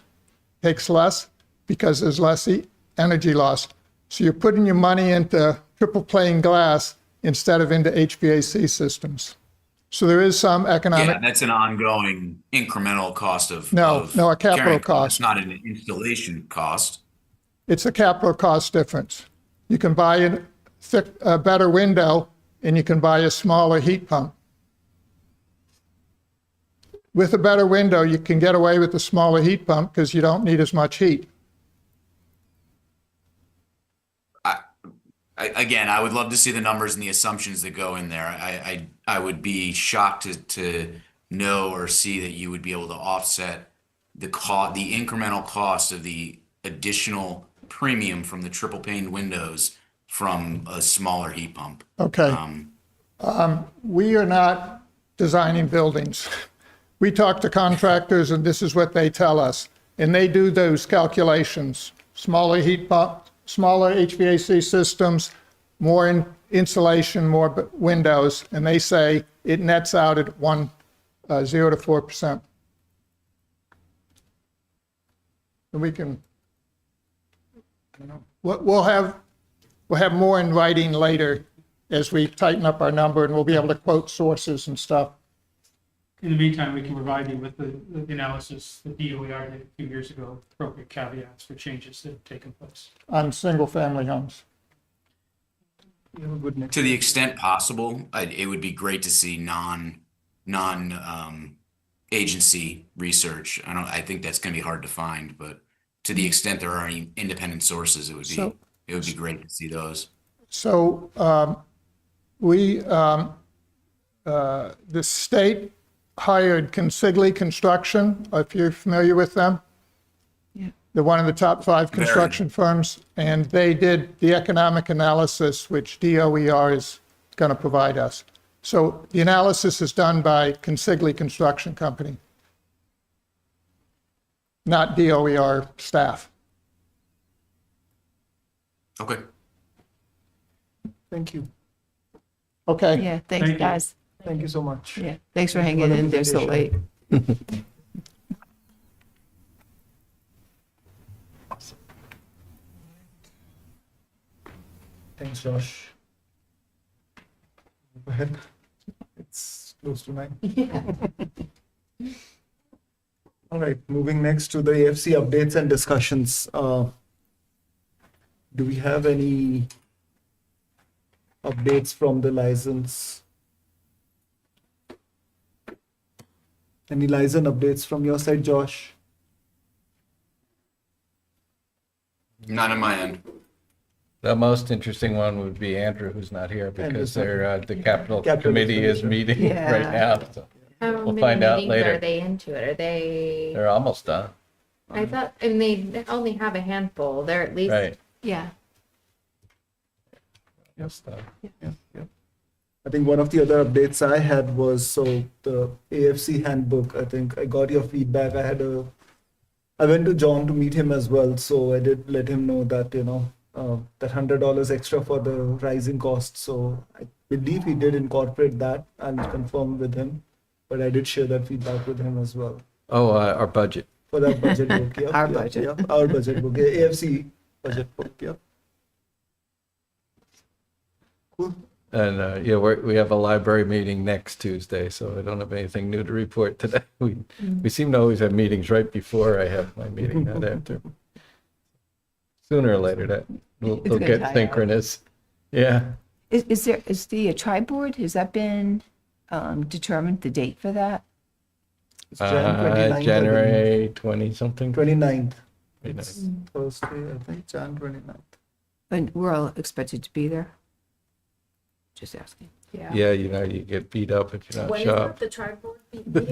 takes less because there's less energy loss. So you're putting your money into triple pane glass instead of into HVAC systems. So there is some economic. Yeah, that's an ongoing incremental cost of No, a capital carrying cost. It's not an installation cost. It's a capital cost difference. You can buy a better window and you can buy a smaller heat pump. With a better window, you can get away with a smaller heat pump because you don't need as much heat. Again, I would love to see the numbers and the assumptions that go in there. I would be shocked to know or see that you would be able to offset the incremental cost of the additional premium from the triple pane windows from a smaller heat pump. Okay. We are not designing buildings. We talk to contractors and this is what they tell us. And they do those calculations, smaller heat pump, smaller HVAC systems, more insulation, more windows, and they say it nets out at 0 to 4%. And we can, we'll have more in writing later as we tighten up our number, and we'll be able to quote sources and stuff. In the meantime, we can provide you with the analysis that DOER did a few years ago, appropriate caveats for changes that have taken place. On single-family homes. You have a good next. To the extent possible, it would be great to see agency research. I think that's going to be hard to find, but to the extent there are any independent sources, it would be great to see those. So The state hired Consigli Construction, if you're familiar with them. Yeah. They're one of the top 5 construction firms, and they did the economic analysis, which DOER is going to provide us. So the analysis is done by Consigli Construction Company, not DOER staff. Okay. Thank you. Okay. Yeah, thanks, Thank you. guys. Thank you so much. Yeah, thanks for hanging in there so late. Thanks, Josh. Go ahead. It's close to 9. All right, moving next to the AFC updates and discussions. Do we have any updates from the license? Any license updates from your side, Josh? Not on my end. The most interesting one would be Andrew, who's not here because Andrew's not they're, the capital Capital committee is expenditure. meeting Yeah. right now. So How We'll many find out meetings later. Are they into it? Are they? they're almost done, I thought, and they only have a handful. They're at least. right? Yeah. Almost done. Yeah. I think one of the other updates I had was the AFC handbook. I think I got your feedback. I went to John to meet him as well, so I did let him know that that $100 extra for the rising costs. So I believe he did incorporate that. I'll confirm with him, but I did share that feedback with him as well Oh, our budget. for that budget book. Yeah, Our yeah, budget. yeah, our budget book. Yeah, AFC budget book. Yeah. Cool. And we have a library meeting next Tuesday, so I don't have anything new to report today. We seem to always have meetings right before I have my meeting, not after. Sooner or later, they'll gonna get tie out. synchronous. Yeah. Is the tri-board, has that been determined, the date for that? It's Jan 29th, I believe. January 20 something. 29th. Very It's nice. Thursday, I think, Jan 29th. And we're all expected to be there? Just asking. Yeah, you get beat up if you don't show up. the tri-board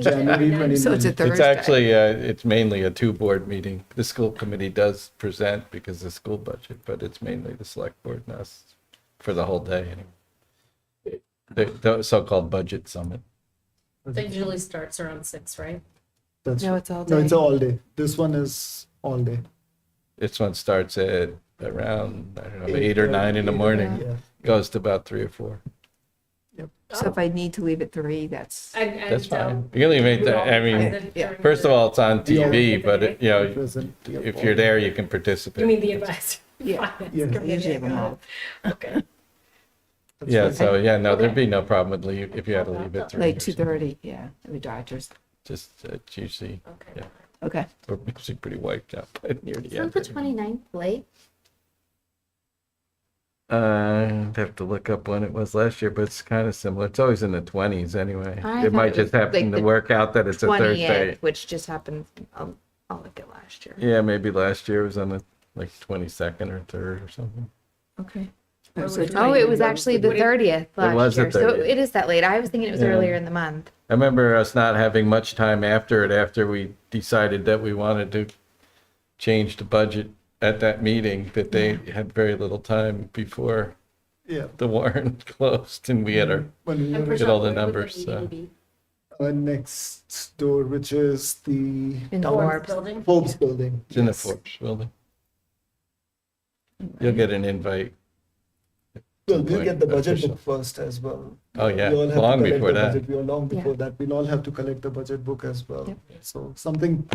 January 29th. So it's a Thursday? It's actually, it's mainly a 2-board meeting. The school committee does present because of the school budget, but it's mainly the select board and us for the whole day anyway. The so-called budget summit. That usually starts around 6, right? That's No, it's all No, it's day. all day. This one is all day. This one starts at around, I don't know, 8 or 9 in the morning. Yeah. Goes to about 3 or 4. So if I need to leave at 3, that's, That's fine. You can leave it, I mean, Yeah. first of all, it's on TV, but Present. Yep, if all you're day. there, you can participate. You mean the advisor? yeah, Yeah. I usually have them all. Okay. That's Yeah, fine. so no, there'd be no problem with leave if you had to leave at 3. Like or something. 2:30, yeah, the doctors. Just it's usually, Okay. Okay. we're usually pretty wiped out by near the Isn't end. the 29th late? I'd have to look up when it was last year, but it's kind of similar. It's always in the 20s anyway. I It thought might it just was happen like to the work out that it's a Thursday. 20th, which just happened. I'll look at last year. Yeah, maybe last year was on the like 22nd or 3rd or something. Okay. Oh, it was actually the 30th last was the year. So 30th. it is that late. I was thinking it was Yeah. earlier in the month. I remember us not having much time after it, after we decided that we wanted to change the budget at that meeting, that they had very little time before Yeah. the warrant closed and we had our, When we were Get all the numbers, next door, which is the In town- Forbes. Building? Forbes building. it's in the Yes. Forbes building. You'll get an invite. Well, we'll get the budget Official. book first as well. Oh, yeah, We all have to long collect before the that. budget. We are long before Yeah. that. We'll all have to collect the budget book as well. Yep. So something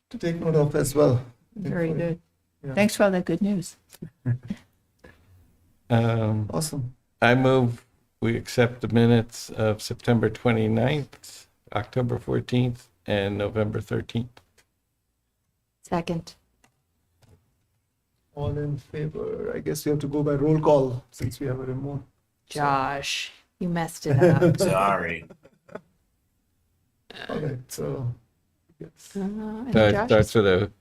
to take note of as well. Very good. Yeah. Thanks for all that good news. Awesome. I move we accept the minutes of September 29th, October 14th, and November 13th. Second. All in favor? I guess we have to go by roll call since we have a remote. Josh, you messed it up. Sorry. All right, so yes, And So it Josh starts is- with a,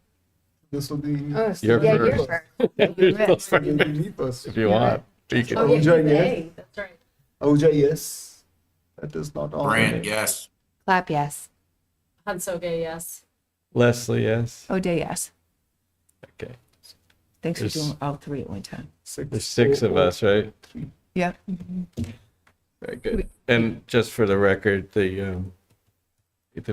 this will be Oh, so You're yeah, you're first. first. You're you'll first be me first. if you Yeah. want. You can- Ahuja, yes. That's right. Ahuja, yes. That is not on. Brand, yes. Clap, yes. Hansoge, yes. Leslie, yes. Oh, day, yes. Okay. Thanks for There's- doing all three at one time. There's 6 of us, right? Yeah. Very good. And just for the record, the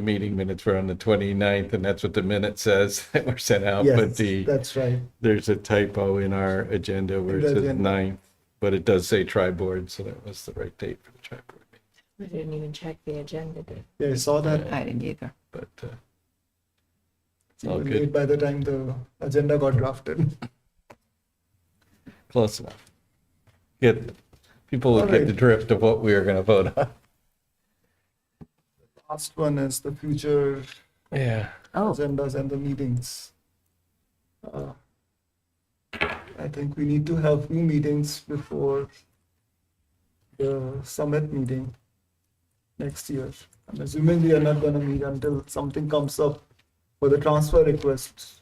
meeting minutes were on the 29th, and that's what the minute says that were sent out. But Yes, that's right. there's a typo in our agenda where In it the says agenda. 9th, but it does say tri-board, so that was the right date for the tri-board meeting. We didn't even check the agenda, did Yeah, I saw that. I didn't either. But It's all even good. late by the time the agenda got drafted. Close enough. People will All get right. the drift of what we are going to vote on. Last one is the future Yeah. Oh, agendas and the meetings. I think we need to have few meetings before the summit meeting next year. I'm assuming we are not gonna meet until something comes up for the transfer request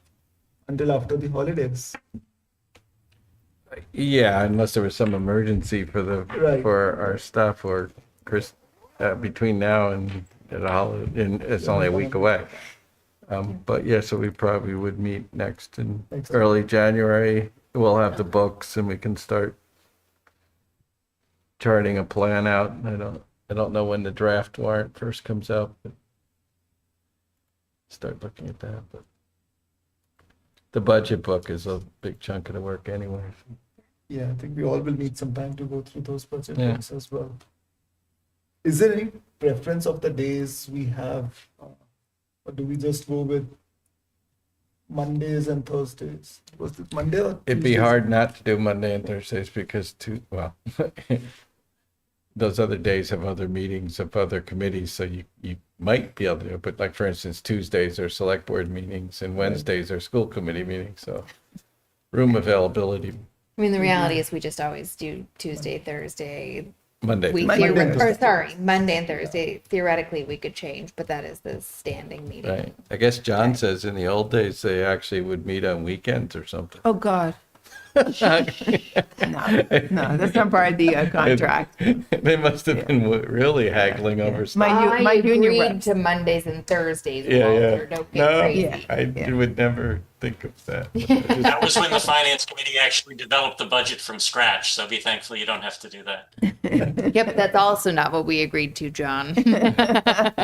until after the holidays. Yeah, unless there was some emergency for Right. for our stuff or Chris, between now and the holiday, and it's only a week away. But yeah, so we probably would meet next in Next. early January. We'll have the books and we can start charting a plan out. I don't know when the draft warrant first comes out, but start looking at that. But the budget book is a big chunk of the work anyway. Yeah, I think we all will need some time to go through those budget Yeah. books as well. Is there any preference of the days we have, or do we just go with Mondays and Thursdays? Was it Monday or It'd be Tuesdays? hard not to do Monday and Thursdays because those other days have other meetings of other committees, so you might be able to do it. But like, for instance, Tuesdays are select board meetings and Wednesdays are school committee meetings, so room availability, I mean, the reality is we just always do Tuesday, Thursday. Monday. We Monday and or Thursday. sorry, Monday and Thursday. Theoretically, we could change, but that is the standing meeting. Right. I guess John says in the old days, they actually would meet on weekends or something. oh, God. No, that's not part of the contract. They must have been really haggling over stuff. My union agreed reps. to Mondays and Thursdays, Yeah, Walter. yeah. Don't get No, crazy. I would never think of that. That was when the finance committee actually developed the budget from scratch, so be thankful you don't have to do that. Yep, that's also not what we agreed to, John.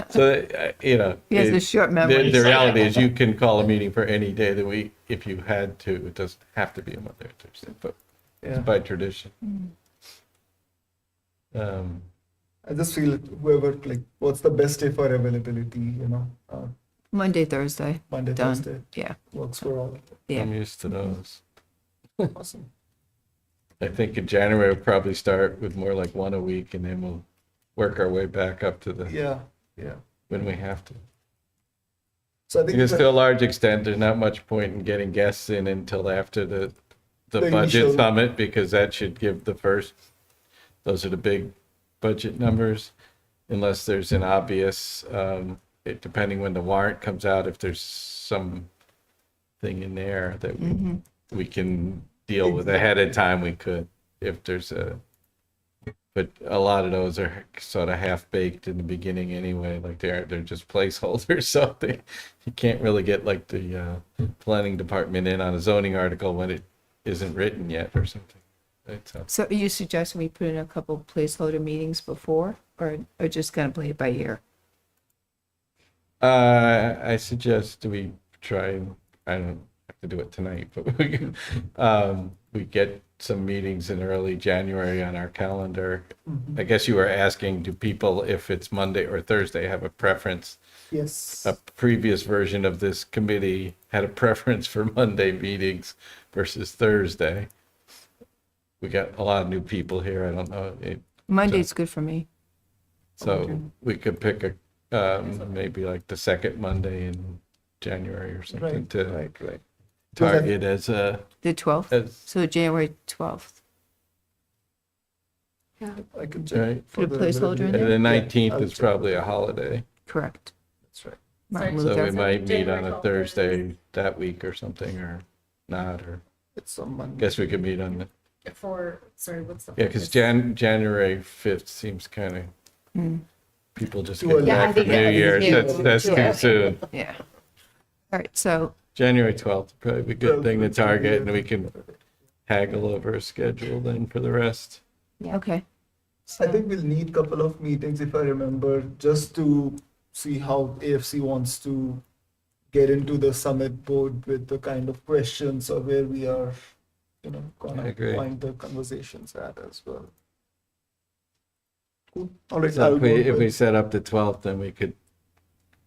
So, He has a short memory. The reality is you can call a meeting for any day of the week if you had to. It doesn't have to be a Monday or Thursday, but Yeah. it's by tradition. I just feel whoever, like, what's the best day for availability, Monday, Thursday. Monday, Done. Thursday Yeah, works for all. yeah. I'm used to those. Awesome. I think in January we'll probably start with more like one a week and then we'll work our way back up to the, Yeah, yeah. when we have to. So I think Because that- to a large extent, there's not much point in getting guests in until after the The budget initial- summit, because that should give those are the big budget numbers, unless there's an obvious, depending when the warrant comes out, if there's some thing in there that we can deal with ahead of time, we could, if there's but a lot of those are sort of half baked in the beginning anyway, like they're just placeholders, so you can't really get like the planning department in on a zoning article when it isn't written yet or something. Right? So So are you suggesting we put in a couple placeholder meetings before, or just kind of play it by ear? I suggest we try, I don't have to do it tonight, but we get some meetings in early January on our calendar. I guess you were asking, do people, if it's Monday or Thursday, have a preference? Yes. A previous version of this committee had a preference for Monday meetings versus Thursday. We got a lot of new people here. I don't know. Monday's good for me. So we could pick maybe like the second Monday in January or something Right, to right. target as a, The 12th, as, so January 12th. I can check. Right. for Put a placeholder in and there? the 19th I'll is check. probably a holiday. Correct. That's right. Martin So Luther. we might meet on January a 12th. Thursday that week or something, or not, or It's on Monday. guess we could meet on the sorry, what's the? Yeah, because January 5th seems kind of, people just Too get early. Yeah, I back from think New that is Year's. too- That's too too early. soon. Yeah. All right, so, January 12th, probably be a good thing to target, and we can haggle over a schedule then for the rest. okay. I think we'll need a couple of meetings, if I remember, just to see how AFC wants to get into the summit board with the kind of questions or where we are, I gonna agree. find the conversations at as well. Cool. All right. So I'll if we, go if we with- set up the 12th, then we could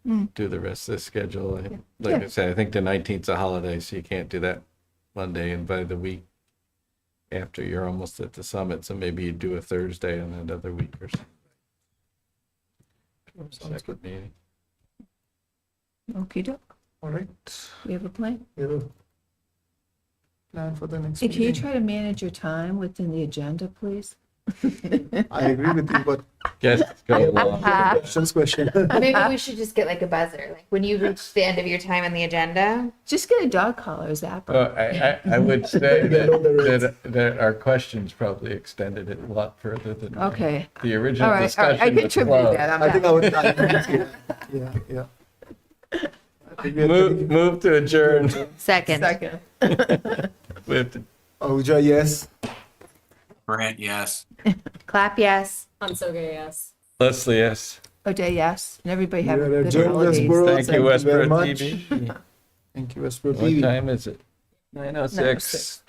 Mm. do the rest of the schedule. Like Yeah. I said, I think the 19th is a holiday, so you can't do that Monday, and by the week after, you're almost at the summit, so maybe you do a Thursday on another week or something. Sounds Second meeting. Okey doke. All right. We have a plan. We have a plan for the next Hey, can you meeting. try to manage your time within the agenda, please? I agree with you, but Guests go along. question. Maybe we should just get like a buzzer, like when you reach the end of your time on the agenda. Just get a dog collar, Zappa. Well, I would say know the rules. that our questions probably extended it a lot further than Okay. the All original right, I discussion was contributed closed. that. I'm I think back. I would. Yeah. I think we have Move to adjourn. Second. Second. We have to Ahuja, yes. Brant, yes. Clap yes. Hansoga, yes. Leslie, yes. O'Day, yes. And everybody We have are good adjourned, holidays. Westborough. Thank you, very Westborough much. TV. Thank you, Westborough What TV. time is it? 9:06.